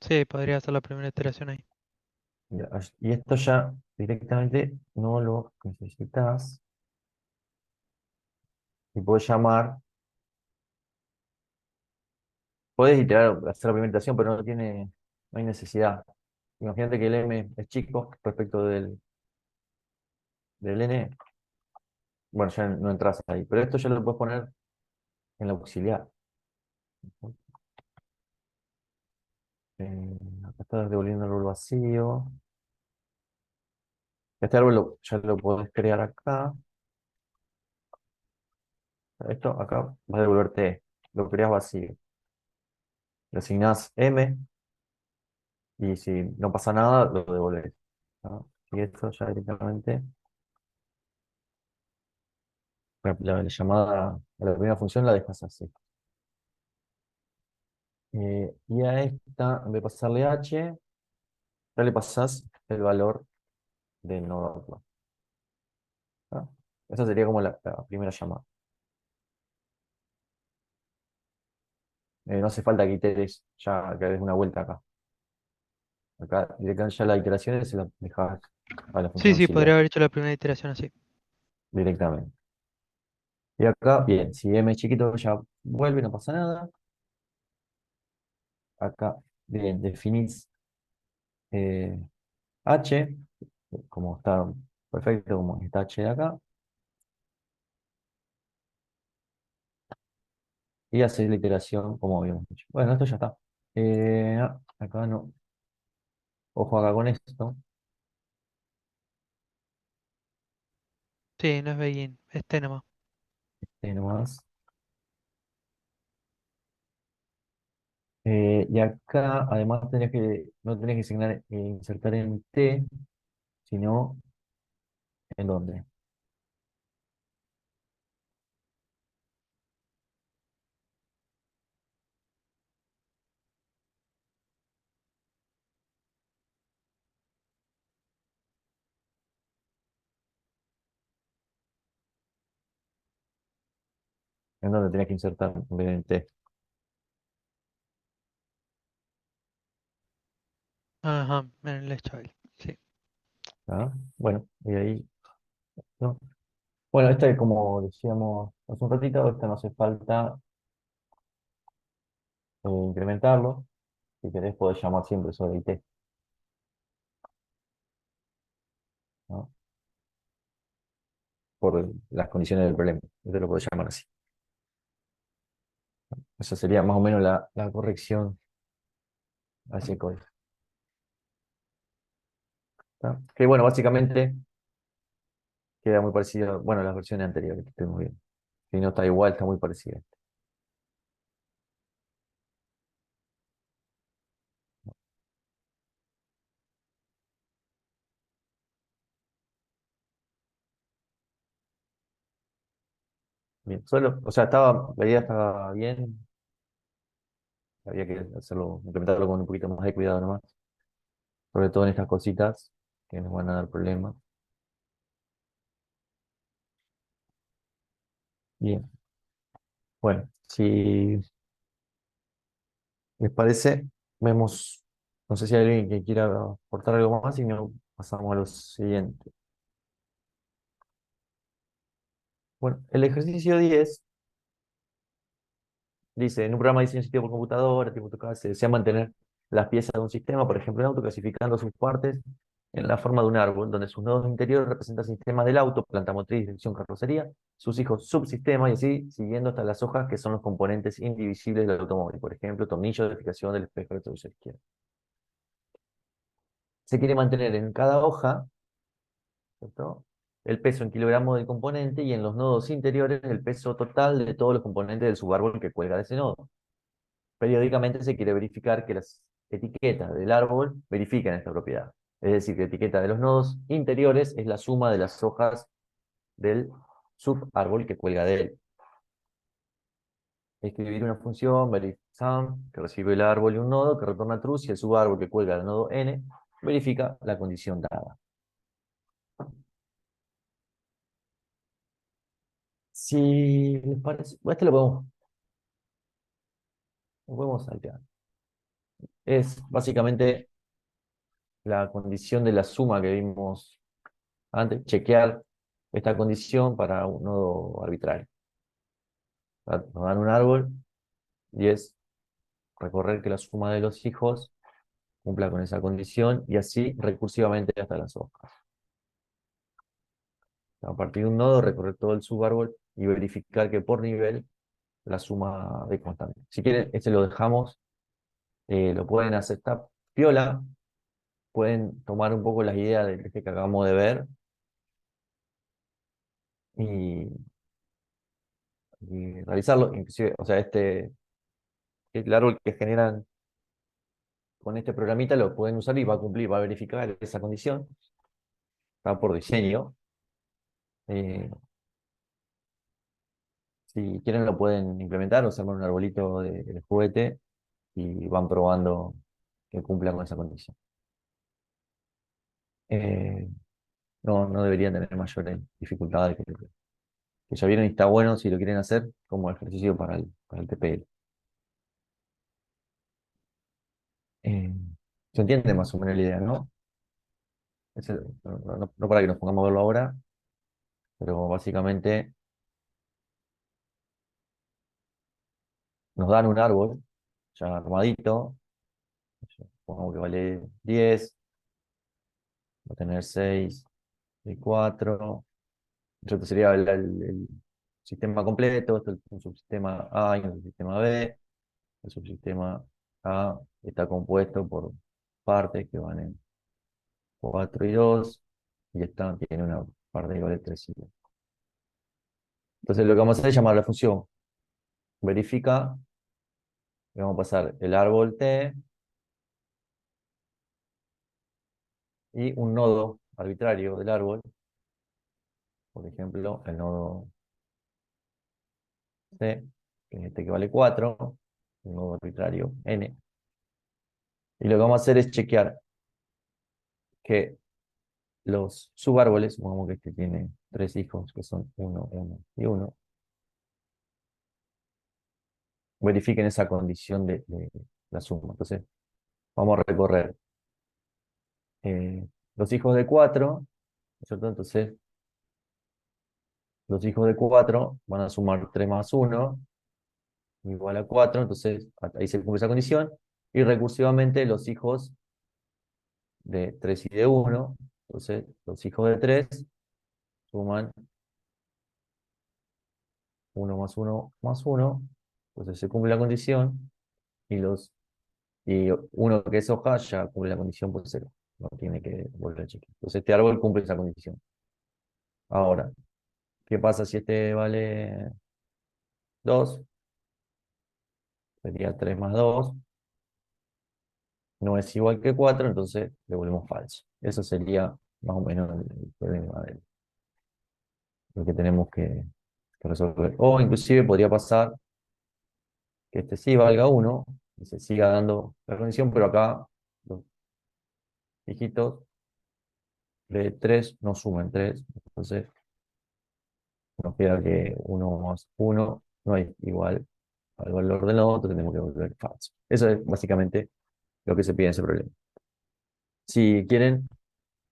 Sí, podría ser la primera iteración ahí. Y esto ya directamente no lo necesitas. Y podés llamar. Podés iterar, hacer la primera iteración, pero no hay necesidad. Imagínate que el M es chico respecto del N. Bueno, ya no entras ahí. Pero esto ya lo puedes poner en la auxiliar. Acá estás devolviendo el árbol vacío. Este árbol ya lo podés crear acá. Esto acá va a devolverte E. Lo creas vacío. Le asignás M y si no pasa nada, lo devolvés. ¿No? Y esto ya directamente, la llamada a la primera función la dejas así. Y a esta, en vez de pasarle H, ya le pasás el valor del nodo actual. ¿No? Esa sería como la primera llamada. No hace falta que iteres ya que des una vuelta acá. Acá directamente ya la iteración se la dejas a la Sí, función sí, auxiliar podría haber hecho la primera iteración así. directamente. Y acá, bien, si M es chiquito ya vuelve, no pasa nada. Acá, bien, definís eh, H, como está perfecto, como está H de acá, y haces la iteración como habíamos dicho. Bueno, esto ya está. Acá no. Ojo acá con esto. Sí, no es Begin, este nomás. Nomás. Y acá, además, no tenés que insertar en T, sino en dónde. En dónde tenés que insertar en vez de en T. Ajá, en el child. Sí. ¿Ah? Bueno, y ahí, ¿no? Bueno, esta es como decíamos hace un ratito, esta no hace falta incrementarlo. Si querés, podés llamar siempre sobre IT, ¿no? Por las condiciones del problema. Este lo podés llamar así. Esa sería más o menos la corrección a ese código. ¿Está? Que bueno, básicamente queda muy parecido, bueno, a las versiones anteriores que estuvimos viendo. Si no está igual, está muy parecida. Bien, solo, o sea, la idea estaba bien, había que hacerlo, implementarlo con un poquito más de cuidado nomás, sobre todo en estas cositas que nos van a dar problemas. Bien, bueno, si les parece, vemos, no sé si hay alguien que quiera aportar algo más y no pasamos a lo siguiente. Bueno, el ejercicio 10 dice, en un programa de diseño asistido por computadora, tipo AutoCAD, se desea mantener las piezas de un sistema, por ejemplo, un auto, clasificando sus partes en la forma de un árbol, donde sus nodos interiores representan sistemas del auto, planta motriz, dirección, carrocería, sus hijos subsistemas, y así siguiendo hasta las hojas que son los componentes indivisibles del automóvil, por ejemplo, tornillo de fijación del espejo retrovisor izquierdo. Se quiere mantener en cada hoja, ¿cierto?, el peso en kilogramos del componente y en los nodos interiores el peso total de todos los componentes del subárbol que cuelga de ese nodo. Periódicamente se quiere verificar que las etiquetas del árbol verifiquen esta propiedad. Es decir, que la etiqueta de los nodos interiores es la suma de las hojas del subárbol que cuelga de él. escribir una función, sum, que recibe el árbol y un nodo, que retorna true si el subárbol que cuelga del nodo n verifica la condición dada. Si les parece, este lo podemos saltear. Es básicamente la condición de la suma que vimos antes, chequear esta condición para un nodo arbitrario. Nos dan un árbol y es recorrer que la suma de los hijos cumpla con esa condición y así recursivamente hasta las hojas. A partir de un nodo, recorrer todo el subárbol y verificar que por nivel la suma de constante. Si quieren, este lo dejamos, lo pueden aceptar piola, pueden tomar un poco las ideas de este que acabamos de ver y, y realizarlo. Inclusive, o sea, el árbol que generan con este programita lo pueden usar y va a cumplir, va a verificar esa condición. Está por diseño. Eh, si quieren lo pueden implementar o sacar un arbolito de juguete y van probando que cumpla con esa condición. Eh, no deberían tener mayores dificultades que ya vieron y está bueno si lo quieren hacer como ejercicio para el TPL. Eh, ¿Se entiende más o menos la idea, no? No para que nos pongamos a verlo ahora, pero básicamente nos dan un árbol ya armadito, pongamos que vale 10, va a tener 6 y 4. Esto sería el sistema completo, esto es un subsistema A y un subsistema B. El subsistema A está compuesto por partes que van en 4 y 2, y esta tiene una parte que vale 3 y 2. Entonces lo que vamos a hacer es llamar a la función verifica, y vamos a pasar el árbol T y un nodo arbitrario del árbol, por ejemplo, el nodo C, que es este que vale 4, un nodo arbitrario N. Y lo que vamos a hacer es chequear que los subárboles, supongamos que este tiene 3 hijos, que son 1, 1 y 1, verifiquen esa condición de la suma. Entonces, vamos a recorrer los hijos de 4, ¿cierto? Entonces, los hijos de 4 van a sumar 3 más 1, igual a 4, entonces ahí se cumple esa condición, y recursivamente los hijos de 3 y de 1, entonces los hijos de 3 suman 1 más 1 más 1, entonces se cumple la condición, y uno que es hoja ya cumple la condición por 0, no tiene que volver a chequear. Entonces este árbol cumple esa condición. Ahora, ¿qué pasa si este vale 2? Sería 3 más 2. No es igual que 4, entonces le volvemos falso. Eso sería más o menos el problema de lo que tenemos que resolver. O inclusive podría pasar que este sí valga 1 y se siga dando la condición, pero acá los dígitos de 3 no sumen 3. Entonces nos queda que 1 más 1 no es igual al valor del otro, tenemos que volver falso. Eso es básicamente lo que se pide en ese problema. Si quieren,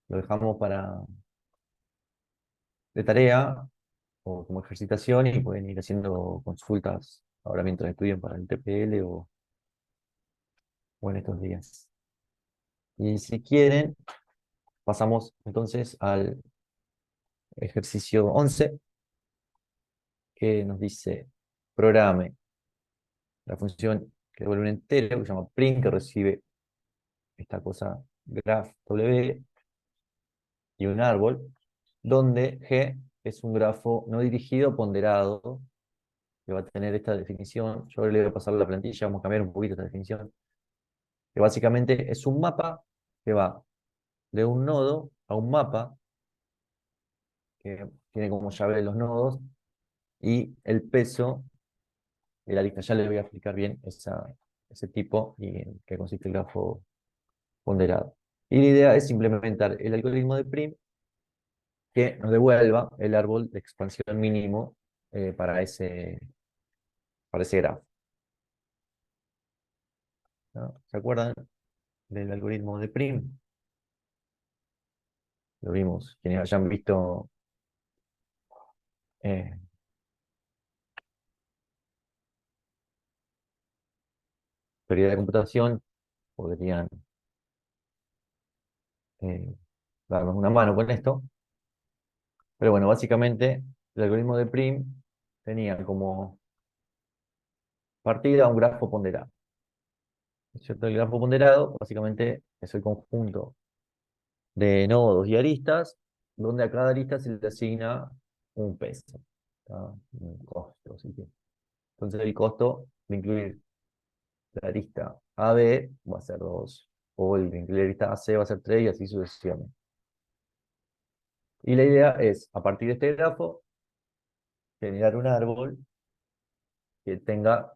lo dejamos para de tarea o como ejercitación y pueden ir haciendo consultas ahora mientras estudian para el TPL o en estos días. Y si quieren, pasamos entonces al ejercicio 11, que nos dice programe la función que devuelve un entero, que se llama print, que recibe esta cosa graph W y un árbol, donde G es un grafo no dirigido ponderado, que va a tener esta definición. Yo ahora le voy a pasar la plantilla, vamos a cambiar un poquito esta definición, que básicamente es un mapa que va de un nodo a un mapa, que tiene como llave los nodos, y el peso de la lista. Ya les voy a explicar bien ese tipo y en qué consiste el grafo ponderado. Y la idea es implementar el algoritmo de Prim que nos devuelva el árbol de expansión mínimo para ese grafo. ¿No? ¿Se acuerdan del algoritmo de Prim? Lo vimos, quienes hayan visto eh, teoría de computación, podrían eh, darnos una mano con esto. Pero bueno, básicamente el algoritmo de Prim tenía como partida un grafo ponderado. ¿No es cierto? El grafo ponderado básicamente es el conjunto de nodos y aristas, donde a cada arista se le asigna un peso, ¿tá? Un costo, si quiere. Entonces el costo de incluir la arista AB va a ser 2, o el de incluir la arista AC va a ser 3 y así sucesivamente. Y la idea es, a partir de este grafo, generar un árbol que tenga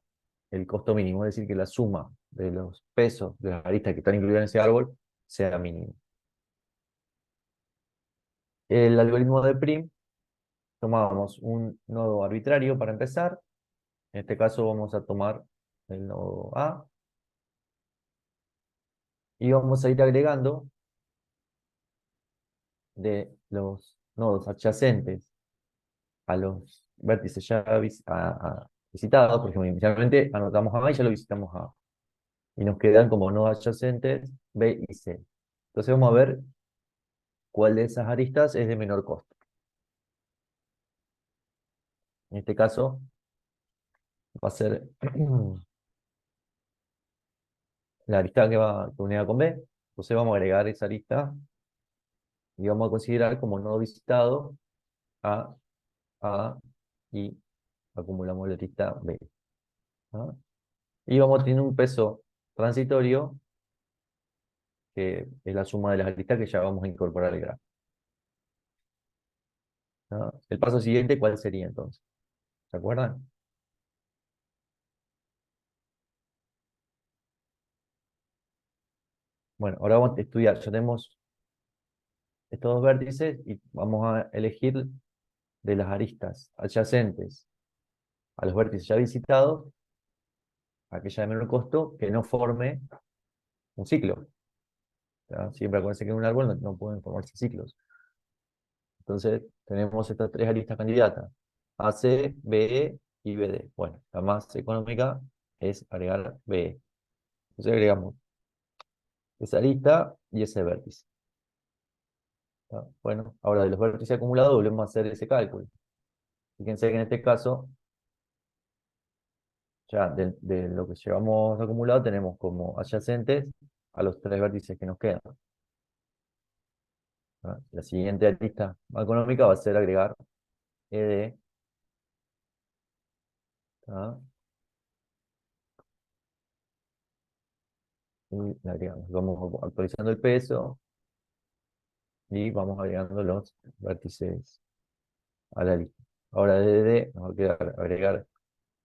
el costo mínimo, es decir, que la suma de los pesos de las aristas que están incluidas en ese árbol sea mínimo. El algoritmo de Prim, tomábamos un nodo arbitrario para empezar. En este caso vamos a tomar el nodo A y vamos a ir agregando de los nodos adyacentes a los vértices ya visitados. Por ejemplo, inicialmente anotamos A y ya lo visitamos A. Y nos quedan como nodos adyacentes B y C. Entonces vamos a ver cuál de esas aristas es de menor costo. En este caso va a ser la arista que va unida con B. Entonces vamos a agregar esa arista y vamos a considerar como nodo visitado A y acumulamos la arista B. ¿No? Y vamos a tener un peso transitorio que es la suma de las aristas que ya vamos a incorporar al grafo. ¿No? El paso siguiente, ¿cuál sería entonces? ¿Se acuerdan? Bueno, ahora vamos a estudiar. Ya tenemos estos dos vértices y vamos a elegir de las aristas adyacentes a los vértices ya visitados, aquella de menor costo, que no forme un ciclo. ¿Ya? Siempre acuérdense que en un árbol no pueden formarse ciclos. Entonces tenemos estas tres aristas candidatas, AC, BE y BD. Bueno, la más económica es agregar BE. Entonces agregamos esa arista y ese vértice. ¿Ya? Bueno, ahora de los vértices acumulados volvemos a hacer ese cálculo. Fíjense que en este caso, ya de lo que llevamos acumulado, tenemos como adyacentes a los tres vértices que nos quedan. ¿Ya? La siguiente arista más económica va a ser agregar ED. ¿Ya? Y la agregamos. Vamos actualizando el peso y vamos agregando los vértices a la lista. Ahora de DD nos va a quedar agregar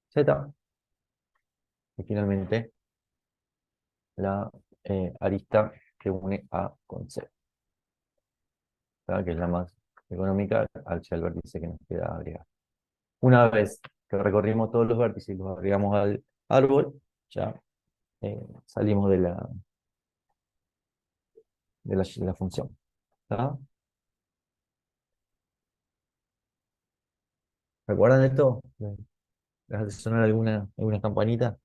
Z y finalmente la arista que une A con C, ¿verdad? Que es la más económica hacia el vértice que nos queda agregar. Una vez que recorrimos todos los vértices y los agregamos al árbol, ya salimos de la función. ¿Está? ¿Recuerdan esto? ¿Les hace sonar alguna campanita?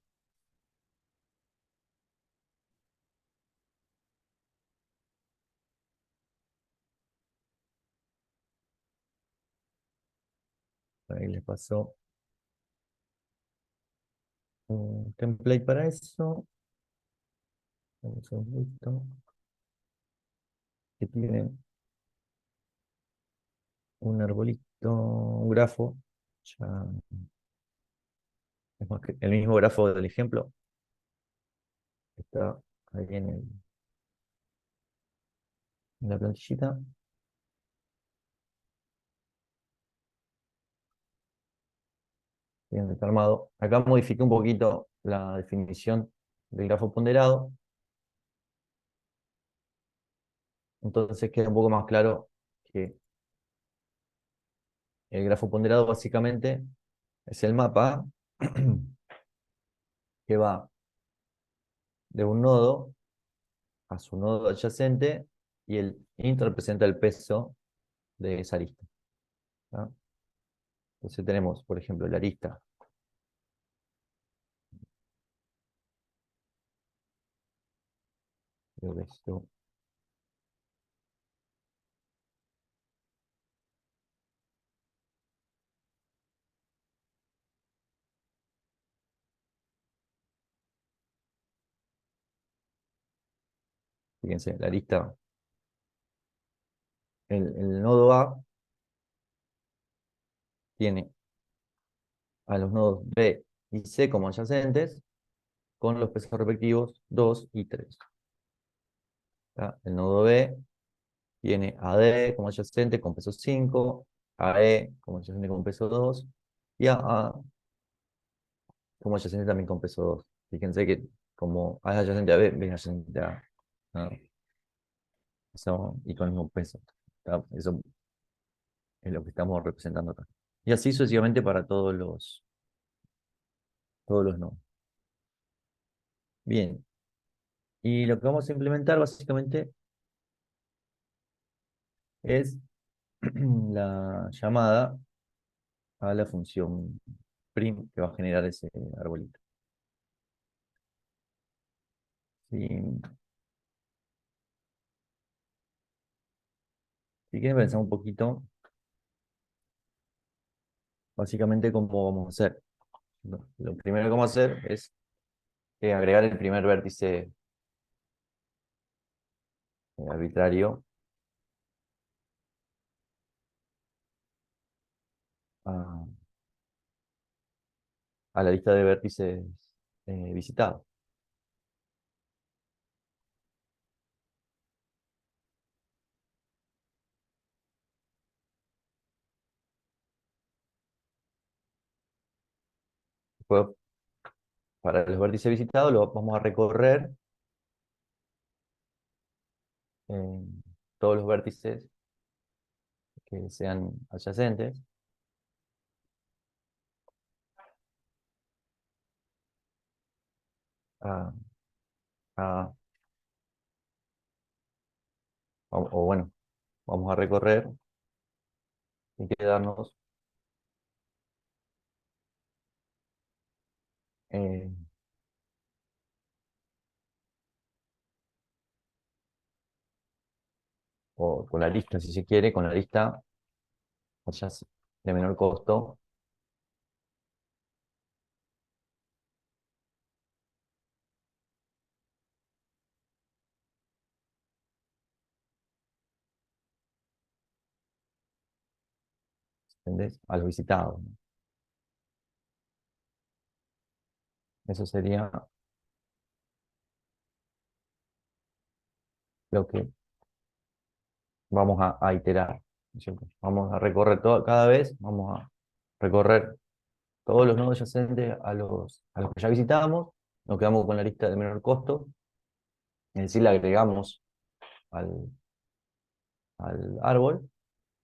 Ahí les pasó un template para eso. Vamos a un segundito. Que tiene un arbolito, un grafo. Ya, es más que el mismo grafo del ejemplo. Está ahí en la plantillita. Bien, está armado. Acá modifiqué un poquito la definición del grafo ponderado. Entonces queda un poco más claro que el grafo ponderado básicamente es el mapa que va de un nodo a su nodo adyacente y el int representa el peso de esa arista. ¿No? Entonces tenemos, por ejemplo, la arista creo que esto, fíjense, la arista, el nodo A tiene a los nodos B y C como adyacentes, con los pesos respectivos 2 y 3. ¿Tá? El nodo B tiene a D como adyacente con peso 5, a E como adyacente con peso 2, y a A como adyacente también con peso 2. Fíjense que como A es adyacente a B, B es adyacente a A. ¿No? Eso, y con el mismo peso. ¿Tá? Eso es lo que estamos representando acá. Y así sucesivamente para todos los nodos. Bien. Y lo que vamos a implementar básicamente es la llamada a la función prim que va a generar ese arbolito. Si, si quieren pensar un poquito, básicamente cómo vamos a hacer. Lo primero que vamos a hacer es agregar el primer vértice arbitrario a, a la lista de vértices visitados. Después, para los vértices visitados, lo vamos a recorrer todos los vértices que sean adyacentes. A, a- o bueno, vamos a recorrer y quedarnos eh, o con la lista, si se quiere, con la lista de menor costo. ¿Entendés? A los visitados, ¿no? Eso sería lo que vamos a iterar, ¿no es cierto? Vamos a recorrer todo, cada vez vamos a recorrer todos los nodos adyacentes a los que ya visitamos, nos quedamos con la lista de menor costo, es decir, la agregamos al árbol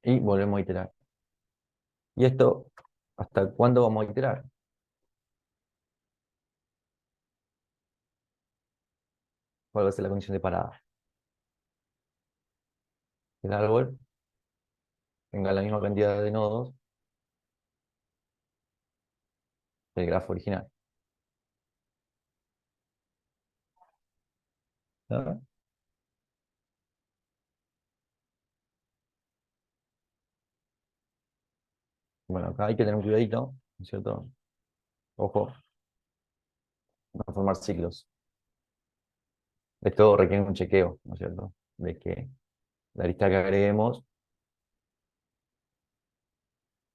y volvemos a iterar. ¿Y esto hasta cuándo vamos a iterar? ¿Cuál va a ser la condición de parada? El árbol tenga la misma cantidad de nodos del grafo original. ¿Está? Bueno, acá hay que tener un cuidadito, ¿no es cierto? Ojo, no formar ciclos. Esto requiere un chequeo, ¿no es cierto? De que la lista que agreguemos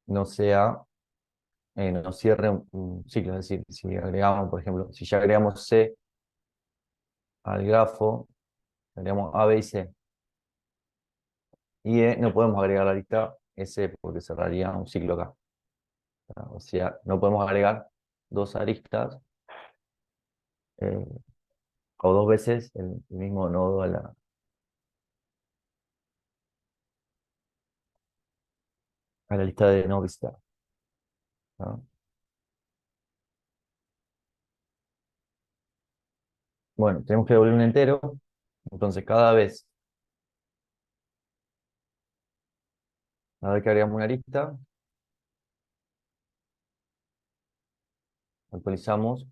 no sea, no cierre un ciclo. Es decir, si agregamos, por ejemplo, si ya agregamos C al grafo, agregamos A, B y C, y E, no podemos agregar la lista S porque cerraría un ciclo acá. O sea, no podemos agregar dos aristas eh, o dos veces el mismo nodo a la lista de no visitados, ¿no? Bueno, tenemos que devolver un entero, entonces cada vez que agregamos una arista, actualizamos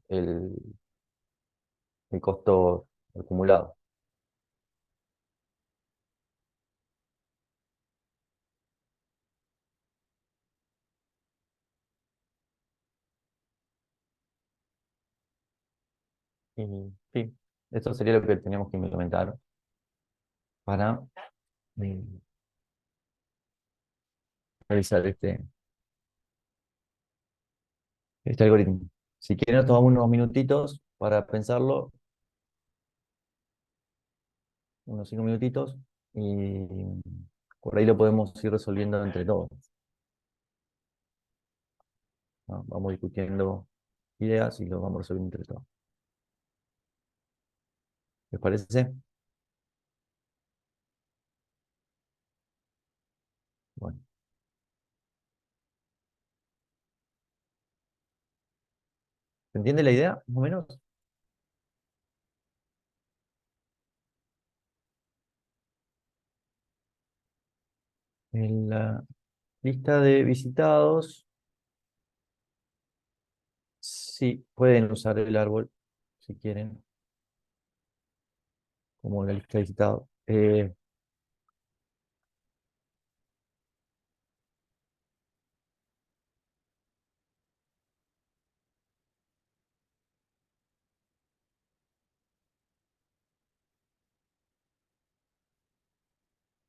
el costo acumulado. Y sí, esto sería lo que teníamos que implementar para eh, realizar este algoritmo. Si quieren, nos tomamos unos minutitos para pensarlo, unos 5 minutitos, y por ahí lo podemos ir resolviendo entre todos, ¿no? Vamos discutiendo ideas y lo vamos resolviendo entre todos. ¿Les parece? Bueno, ¿se entiende la idea, más o menos? En la lista de visitados, sí, pueden usar el árbol si quieren, como la lista de visitados.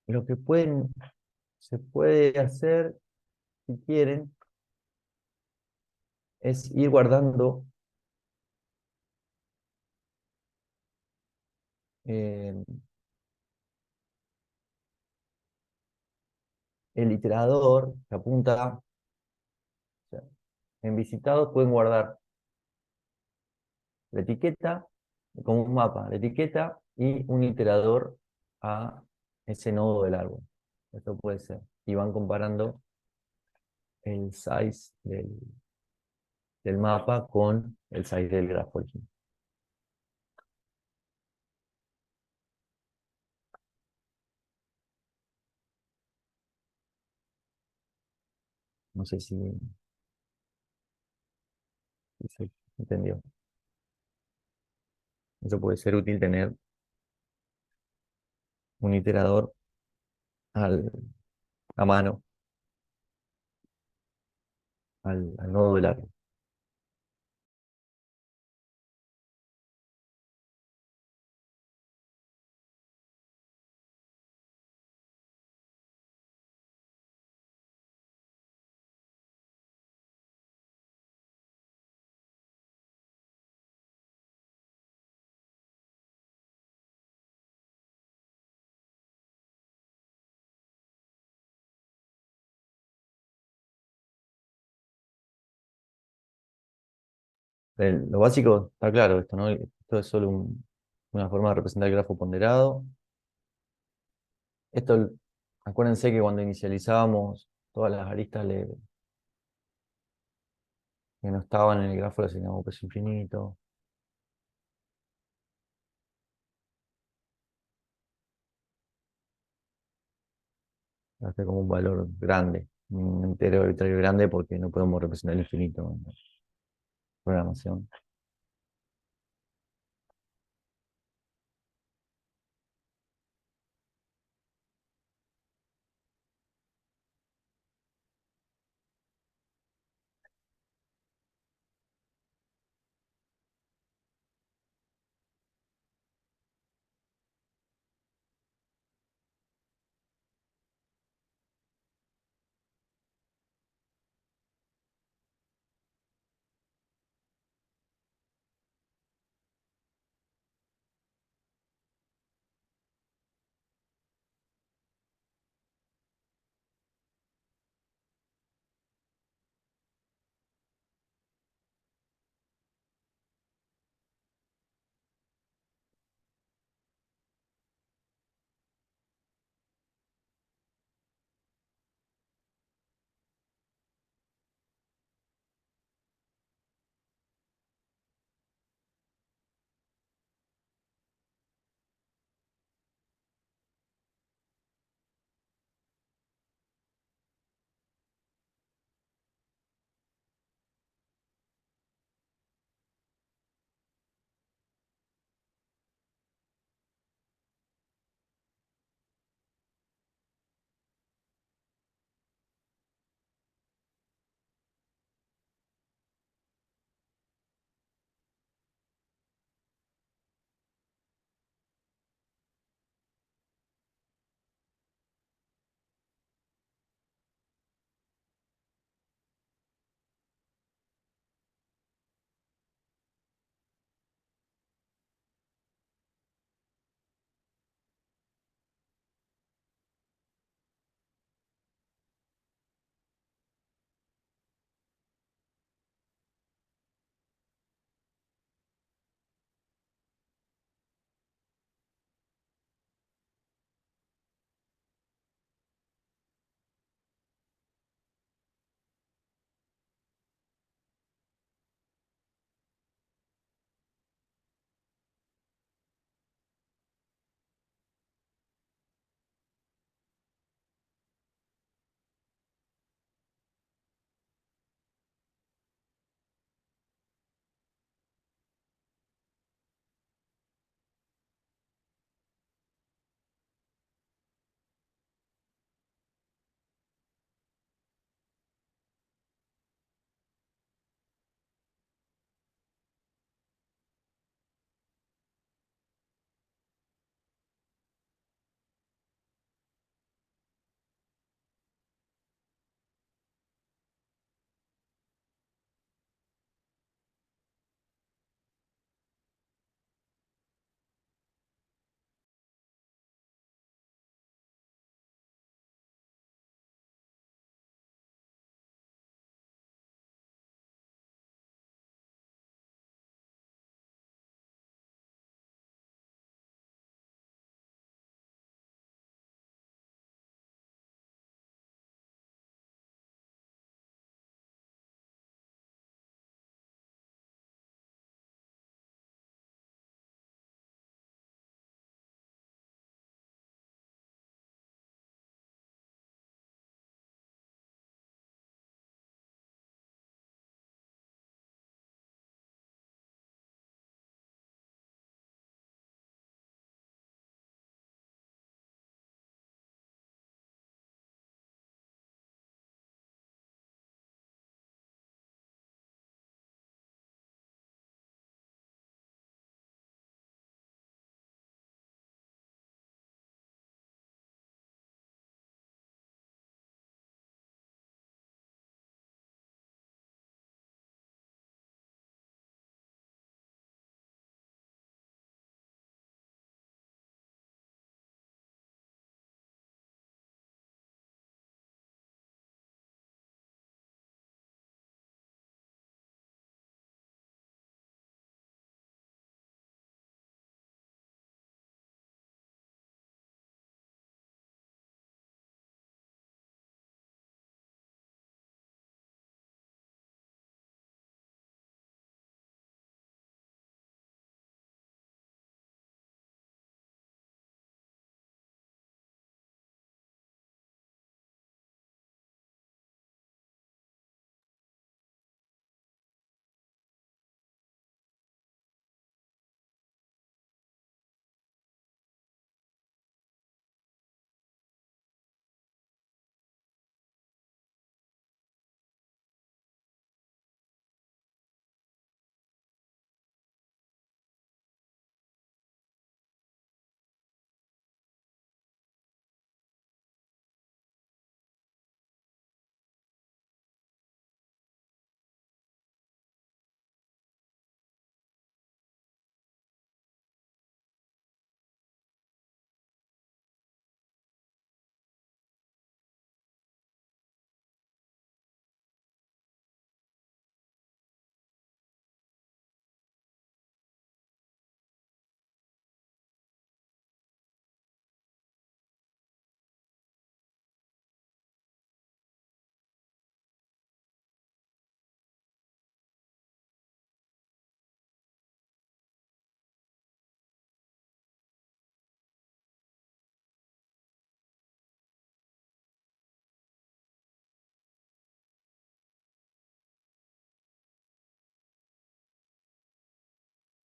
Lo que se puede hacer, si quieren, es ir guardando eh, el iterador que apunta, o sea, en visitados pueden guardar la etiqueta como un mapa, la etiqueta y un iterador a ese nodo del árbol. Esto puede ser. Y van comparando el size del mapa con el size del grafo, por ejemplo. No sé si se entendió. Eso puede ser útil tener un iterador a mano al nodo del árbol. Lo básico está claro esto, ¿no? Esto es solo una forma de representar el grafo ponderado. Esto, acuérdense que cuando inicializábamos todas las aristas que no estaban en el grafo le asignamos peso infinito. Hace como un valor grande, un entero arbitrario grande porque no podemos representar el infinito en la programación.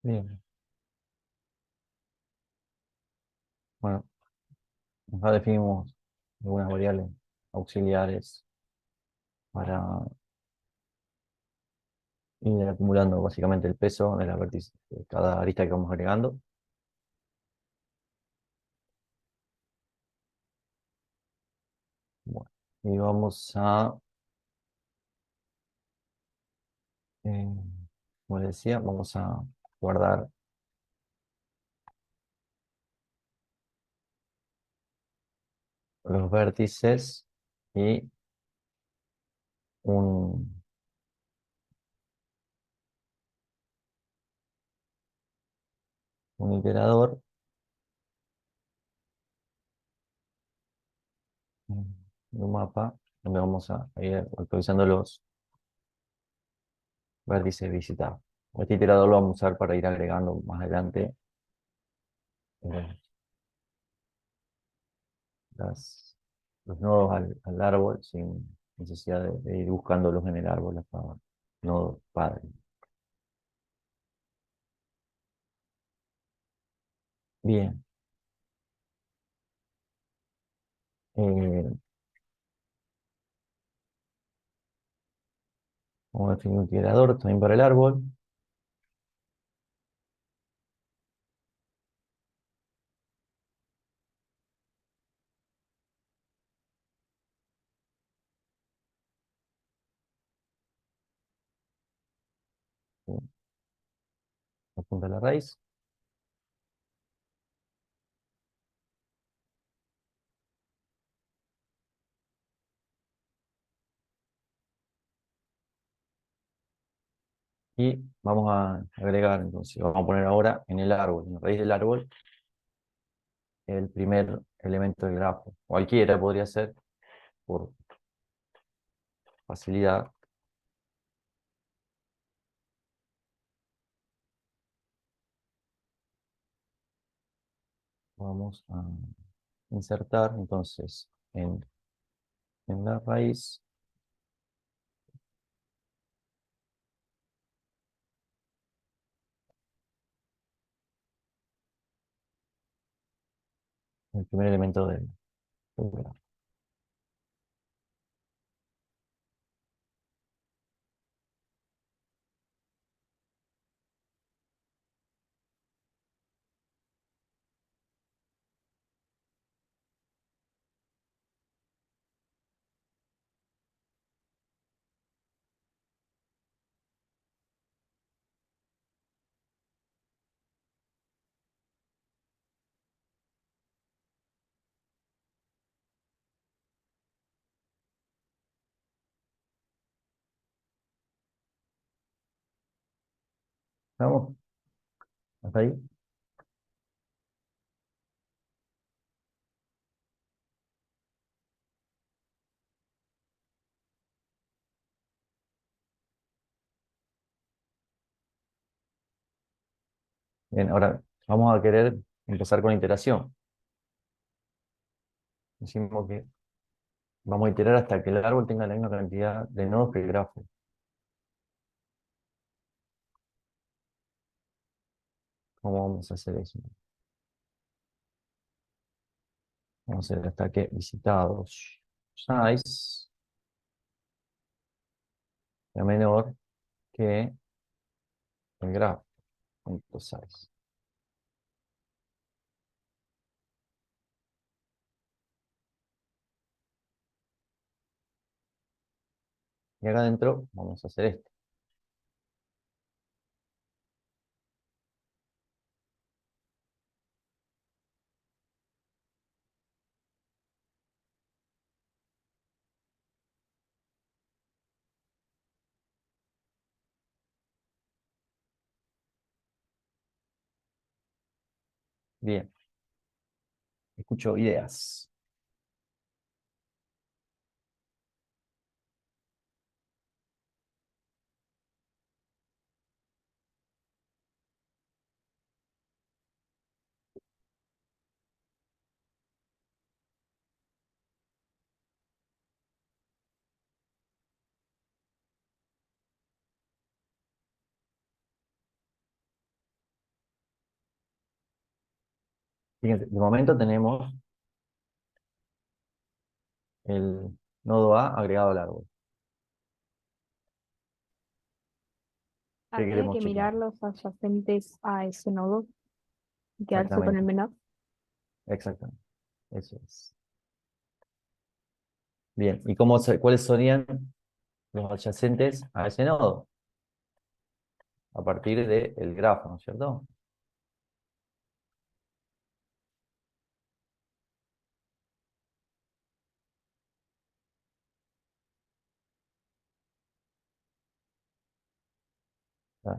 Bien. Bueno, acá definimos algunas variables auxiliares para ir acumulando básicamente el peso de la vértice de cada arista que vamos agregando. Bueno, y vamos a, eh, como les decía, vamos a guardar los vértices y un, un iterador de un mapa donde vamos a ir actualizando los vértices visitados. Este iterador lo vamos a usar para ir agregando más adelante eh, las, los nodos al árbol sin necesidad de ir buscándolos en el árbol hasta nodo padre. Bien. Eh, Vamos a definir un iterador también para el árbol. Apunta a la raíz. Y vamos a agregar, entonces, vamos a poner ahora en el árbol, en la raíz del árbol, el primer elemento del grafo. Cualquiera podría ser, por facilidad. Vamos a insertar, entonces, en la raíz, el primer elemento del grafo. ¿Vamos? ¿Hasta ahí? Bien, ahora vamos a querer empezar con iteración. Decimos que vamos a iterar hasta que el árbol tenga la misma cantidad de nodos que el grafo. ¿Cómo vamos a hacer eso? Vamos a hacer hasta que visitados size sea menor que el grafo punto size. Y acá adentro vamos a hacer esto. Bien, escucho ideas. Fíjense, de momento tenemos el nodo A agregado al árbol. ¿Qué Habría queremos que checar? mirar los adyacentes a ese nodo y quedarse con el Exactamente, menor. exactamente. Eso es. Bien, ¿y cuáles serían los adyacentes a ese nodo? A partir del grafo, ¿no es cierto?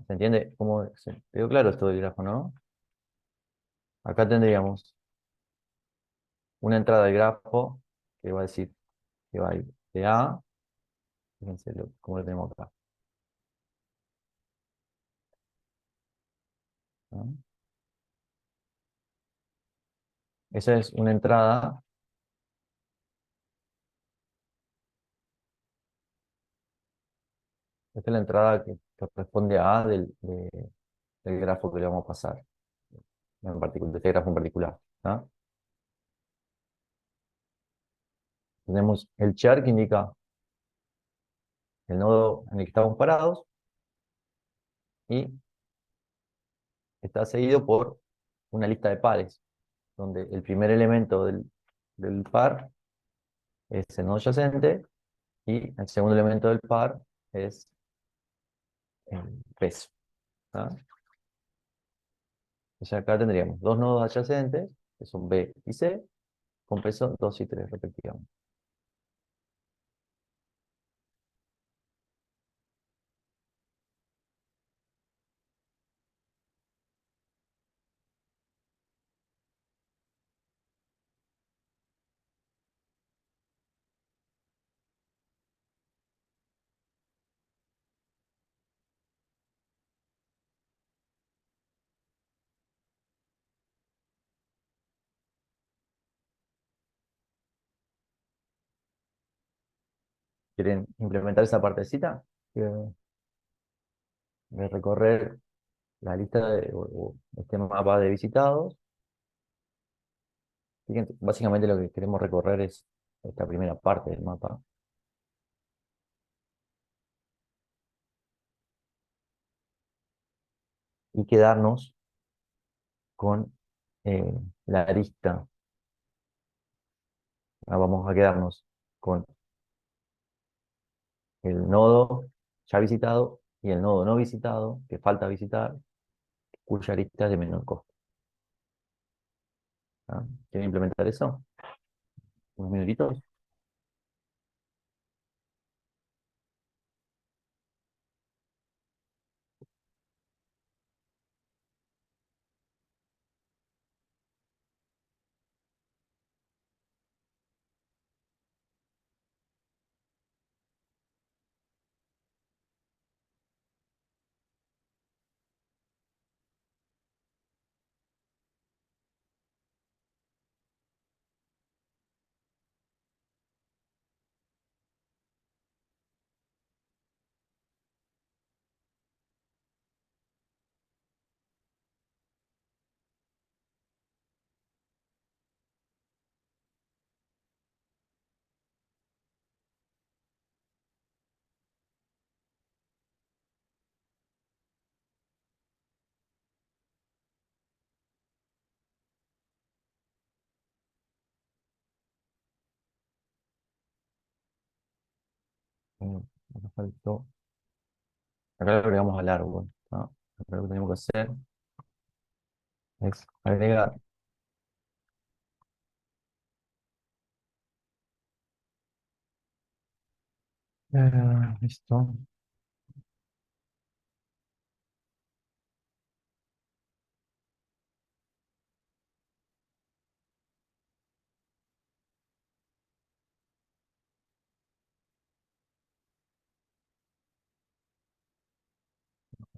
¿Se entiende? ¿Quedó claro esto del grafo, no? Acá tendríamos una entrada del grafo que va a decir que va a ir de A, fíjense cómo lo tenemos acá, ¿no? Esa es una entrada, esta es la entrada que corresponde a A del grafo que le vamos a pasar, en particular, de este grafo en particular, ¿no? Tenemos el char que indica el nodo en el que estamos parados y está seguido por una lista de pares, donde el primer elemento del par es el nodo adyacente y el segundo elemento del par es el peso, ¿tá? Entonces acá tendríamos dos nodos adyacentes, que son B y C, con peso 2 y 3 respectivamente. ¿Quieren implementar esa partecita? De de recorrer la lista o este mapa de visitados. Fíjense, básicamente lo que queremos recorrer es esta primera parte del mapa. Y quedarnos con la arista. Vamos a quedarnos con el nodo ya visitado y el nodo no visitado, que falta visitar, cuya arista es de menor costo. ¿Ah? ¿Quieren implementar eso? ¿Unos minutitos? Nos faltó. Acá lo agregamos al árbol. ¿No? Acá lo que tenemos que hacer es agregar. Listo.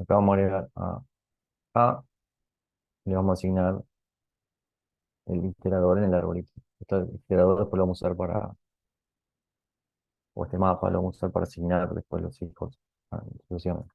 Acá vamos a agregar a le vamos a asignar el iterador en el arbolito. Este iterador después lo vamos a usar o este mapa lo vamos a usar para asignar después los hijos. Sucesivamente.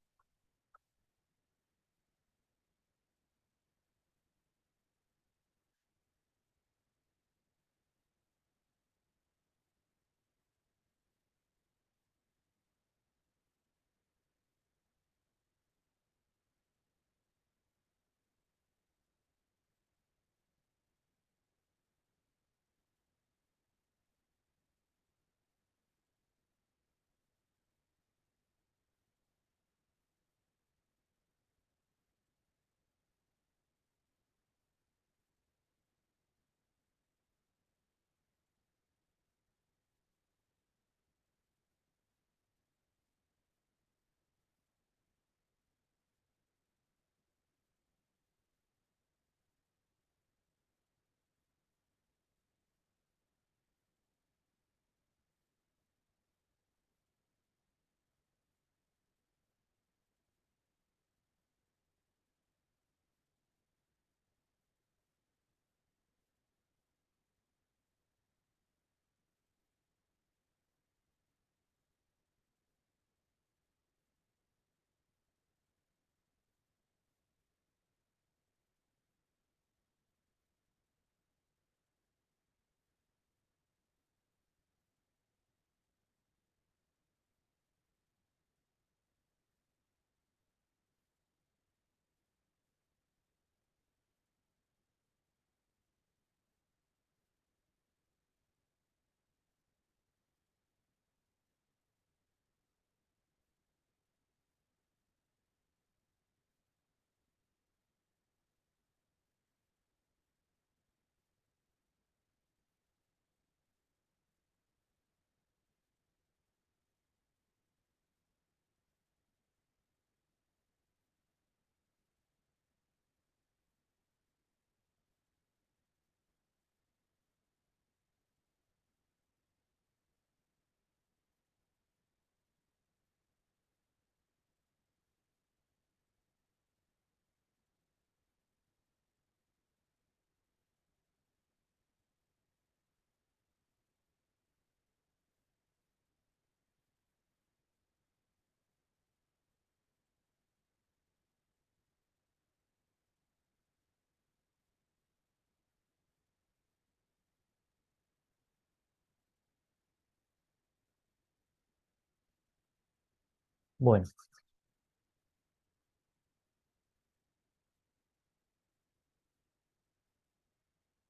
Bueno,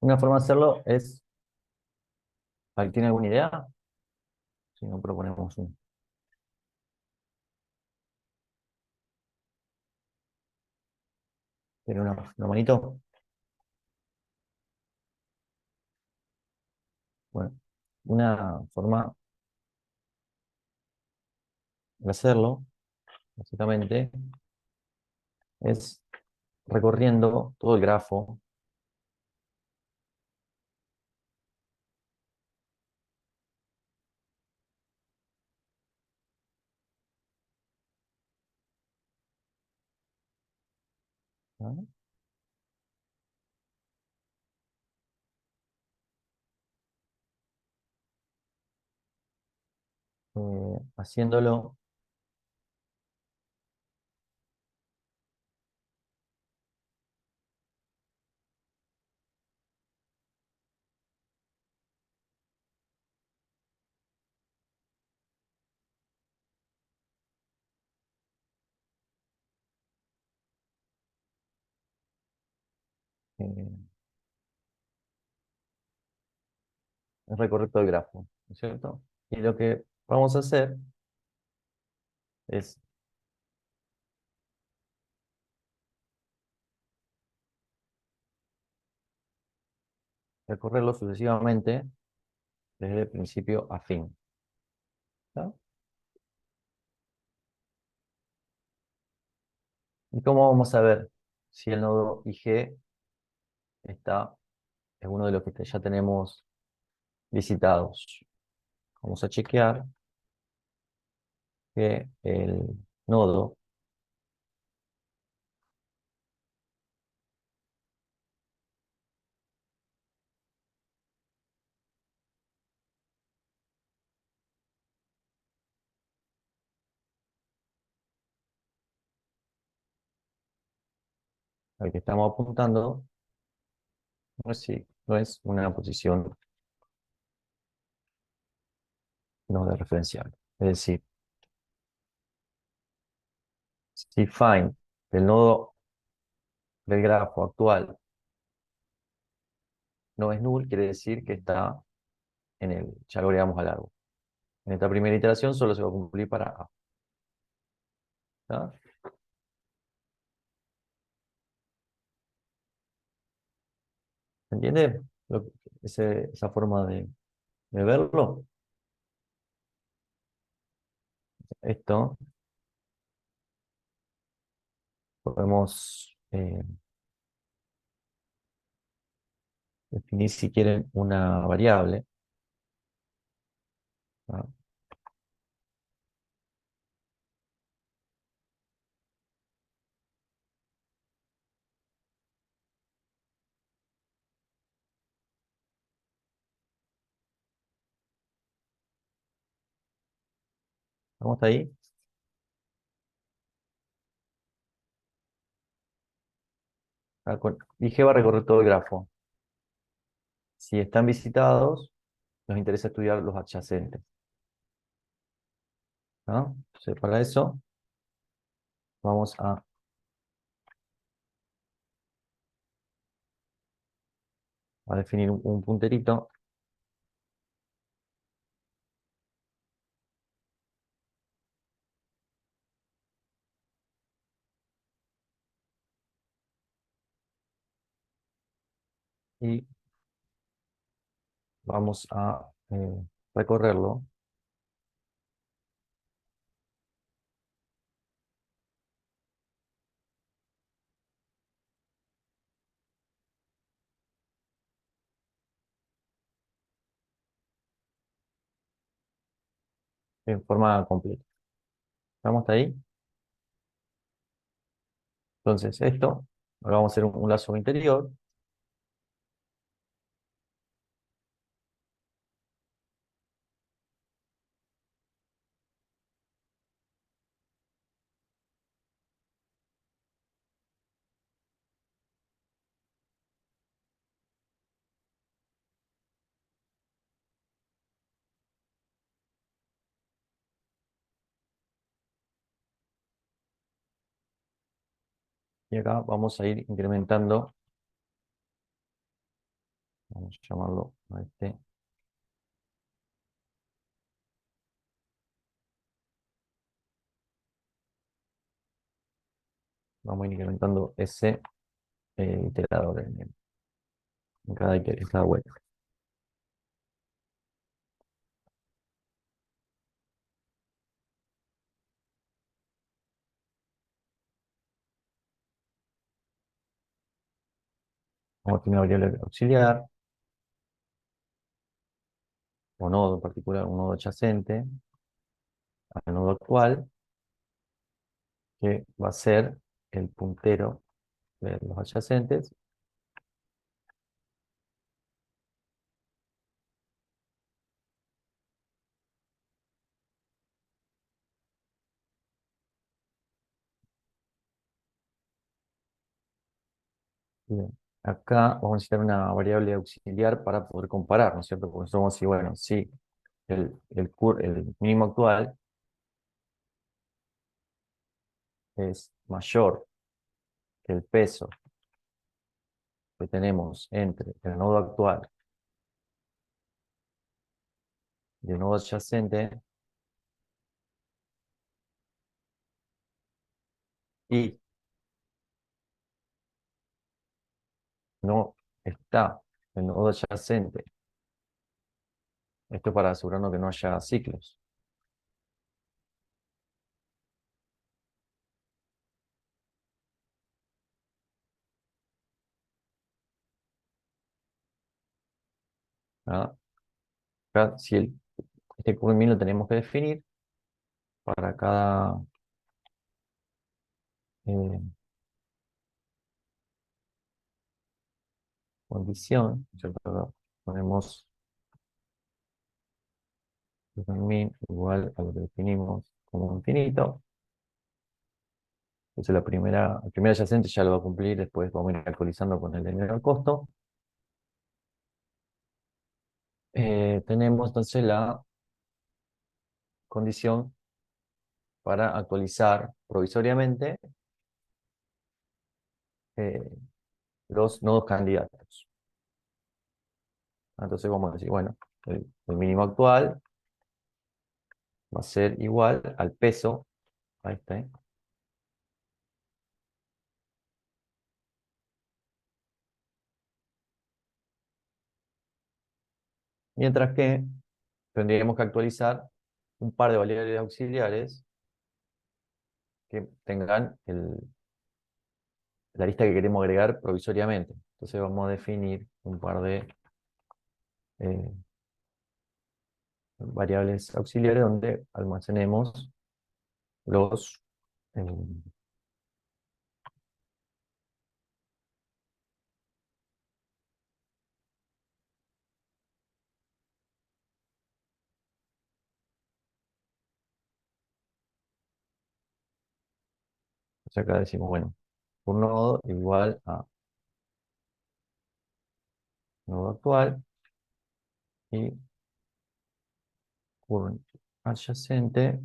una forma de hacerlo es, ¿alguien tiene alguna idea? Si no, proponemos un. ¿Tiene una manito? Bueno, una forma de hacerlo, básicamente, es recorriendo todo el grafo. ¿No? Haciéndolo eh, es recorrer todo el grafo, ¿no es cierto? Y lo que vamos a hacer es recorrerlo sucesivamente desde el principio a fin. ¿Está? ¿Y cómo vamos a ver si el nodo IG está en uno de los que ya tenemos visitados? Vamos a chequear que el nodo al que estamos apuntando no es una posición no de referencial. Es decir, si find del nodo del grafo actual no es null, quiere decir que está ya lo agregamos al árbol. En esta primera iteración solo se va a cumplir para A. ¿Está? ¿Se entiende esa forma de verlo? Esto podemos definir si quieren una variable. ¿Ah? ¿Vamos ahí? Y G va a recorrer todo el grafo. Si están visitados, nos interesa estudiar los adyacentes. ¿No? Entonces, para eso vamos a definir un punterito y vamos a recorrerlo en forma completa. ¿Estamos hasta ahí? Entonces, ahora vamos a hacer un lazo interior. Y acá vamos a ir incrementando, vamos a llamarlo a este. Vamos a ir incrementando ese iterador en cada vuelta. Vamos a tener una variable auxiliar, o nodo en particular, un nodo adyacente al nodo actual, que va a ser el puntero de los adyacentes. Bien. Acá vamos a necesitar una variable auxiliar para poder comparar, ¿no es cierto? Porque nosotros vamos a decir, bueno, si el mínimo actual es mayor que el peso que tenemos entre el nodo actual y el nodo adyacente, y no está el nodo adyacente, esto para asegurarnos que no haya ciclos. ¿Ah? Acá, si este curvimín lo tenemos que definir para cada eh, condición, ¿cierto? Acá ponemos min igual a lo que definimos como infinito. Entonces el primer adyacente ya lo va a cumplir, después vamos a ir actualizando con el de menor costo. Tenemos entonces la condición para actualizar provisoriamente eh, los nodos candidatos. Entonces vamos a decir, bueno, el mínimo actual va a ser igual al peso, ahí está, mientras que tendríamos que actualizar un par de variables auxiliares que tengan la lista que queremos agregar provisoriamente. Entonces vamos a definir un par de eh, variables auxiliares donde almacenemos los acá decimos, bueno, un nodo igual a nodo actual y un adyacente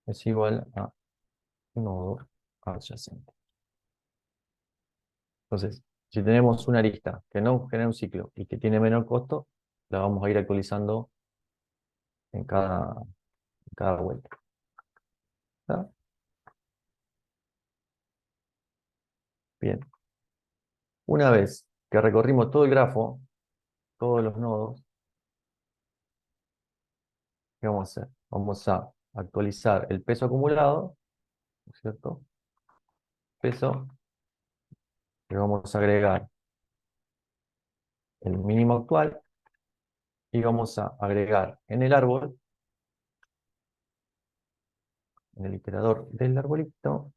es igual a nodo adyacente. Entonces, si tenemos una lista que no genera un ciclo y que tiene menor costo, la vamos a ir actualizando en cada vuelta. ¿Está? Bien. Una vez que recorrimos todo el grafo, todos los nodos, ¿qué vamos a hacer? Vamos a actualizar el peso acumulado, ¿no es cierto? Peso, le vamos a agregar el mínimo actual y vamos a agregar en el árbol, en el iterador del arbolito,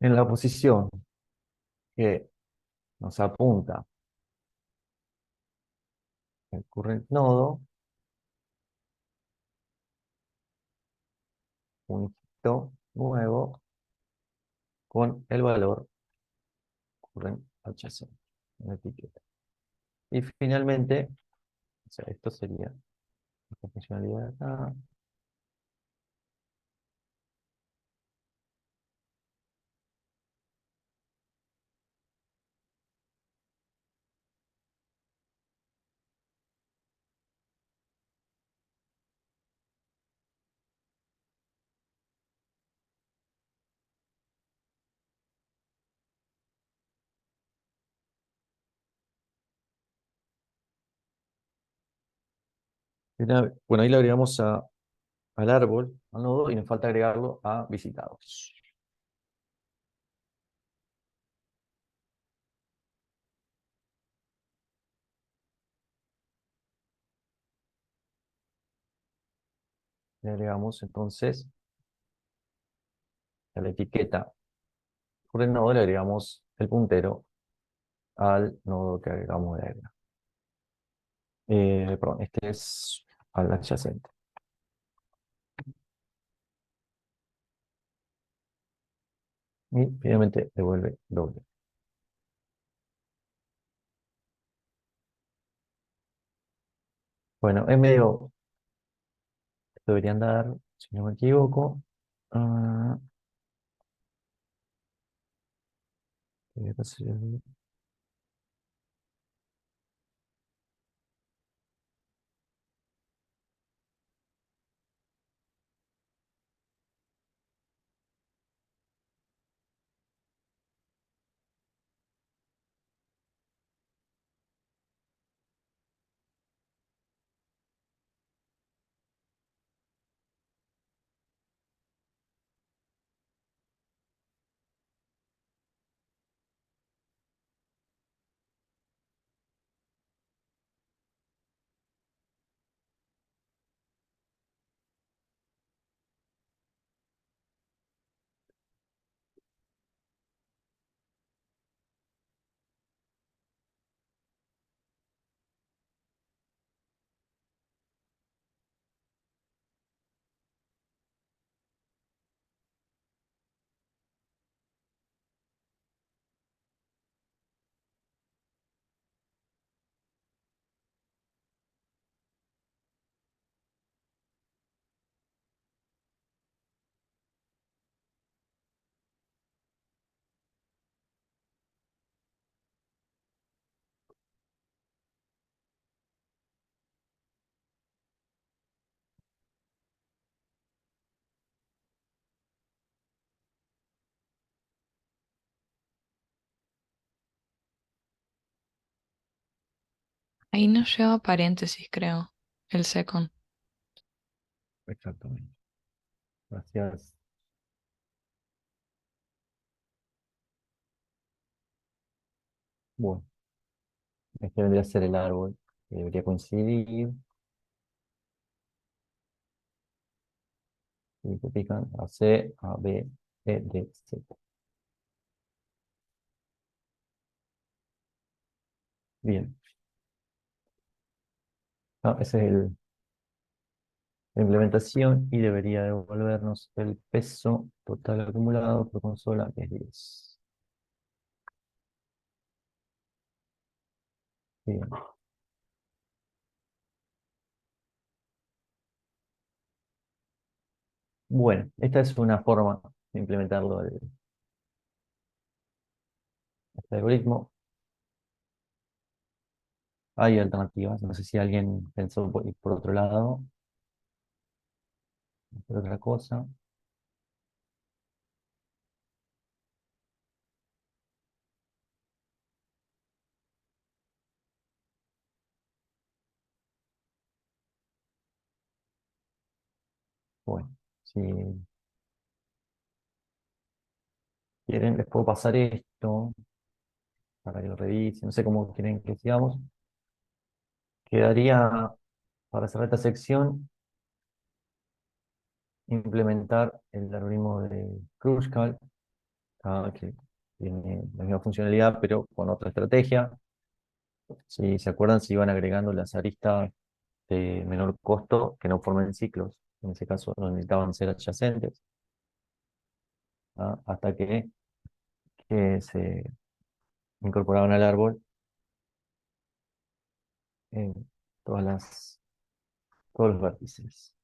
en la posición que nos apunta el current nodo, un hito nuevo, con el valor ocurren adyacente en la etiqueta. Y finalmente, o sea, esto sería esta funcionalidad de acá. Bueno, ahí le agregamos al árbol, al nodo, y nos falta agregarlo a visitados. Le agregamos entonces a la etiqueta por el nodo, le agregamos el puntero al nodo que agregamos de agregar. Perdón, este es al adyacente. Y finalmente devuelve doble. Bueno, es medio, deberían dar, si no me equivoco, ah, acá Ahí nos lleva paréntesis, creo, el second. exactamente. Gracias. Bueno, este vendría a ser el árbol que debería coincidir. Y que pican a C, A, B, E, D, Z. Bien. Esa es la implementación y debería devolvernos el peso total acumulado por consola, que es 10. Bien. Bueno, esta es una forma de implementarlo este algoritmo. Hay alternativas, no sé si alguien pensó por ir por otro lado, por otra cosa. Bueno, si quieren, les puedo pasar esto para que lo revisen. No sé cómo quieren que sigamos. Quedaría, para cerrar esta sección, implementar el algoritmo de Kruskal, que tiene la misma funcionalidad, pero con otra estrategia. Si se acuerdan, se iban agregando las aristas de menor costo que no formen ciclos. En ese caso, no necesitaban ser adyacentes, hasta que que se incorporaban al árbol eh, todas todos los vértices.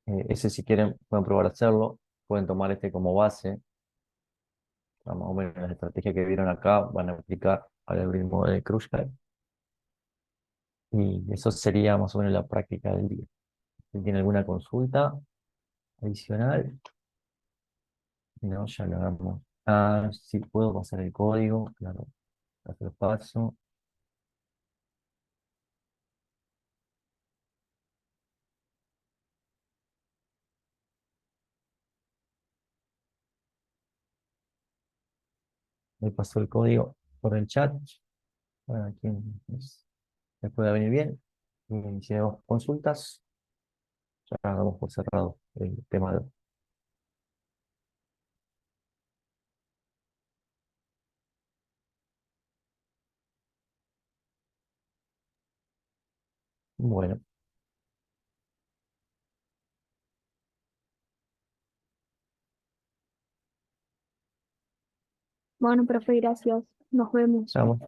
Ese si quieren pueden probar a hacerlo, pueden tomar este como base, más o menos la estrategia que vieron acá van a aplicar al algoritmo de Kruskal y eso sería más o menos la práctica del día. Si tiene alguna consulta adicional, no, ya lo hagamos. Ah, sí, puedo pasar el código, claro, ya se lo paso. Me pasó el código por el chat. Bueno, aquí les pueda venir bien. Y si tenemos consultas, ya damos por cerrado el tema de hoy. Bueno, Bueno, profe, gracias. Nos vemos. nos vemos.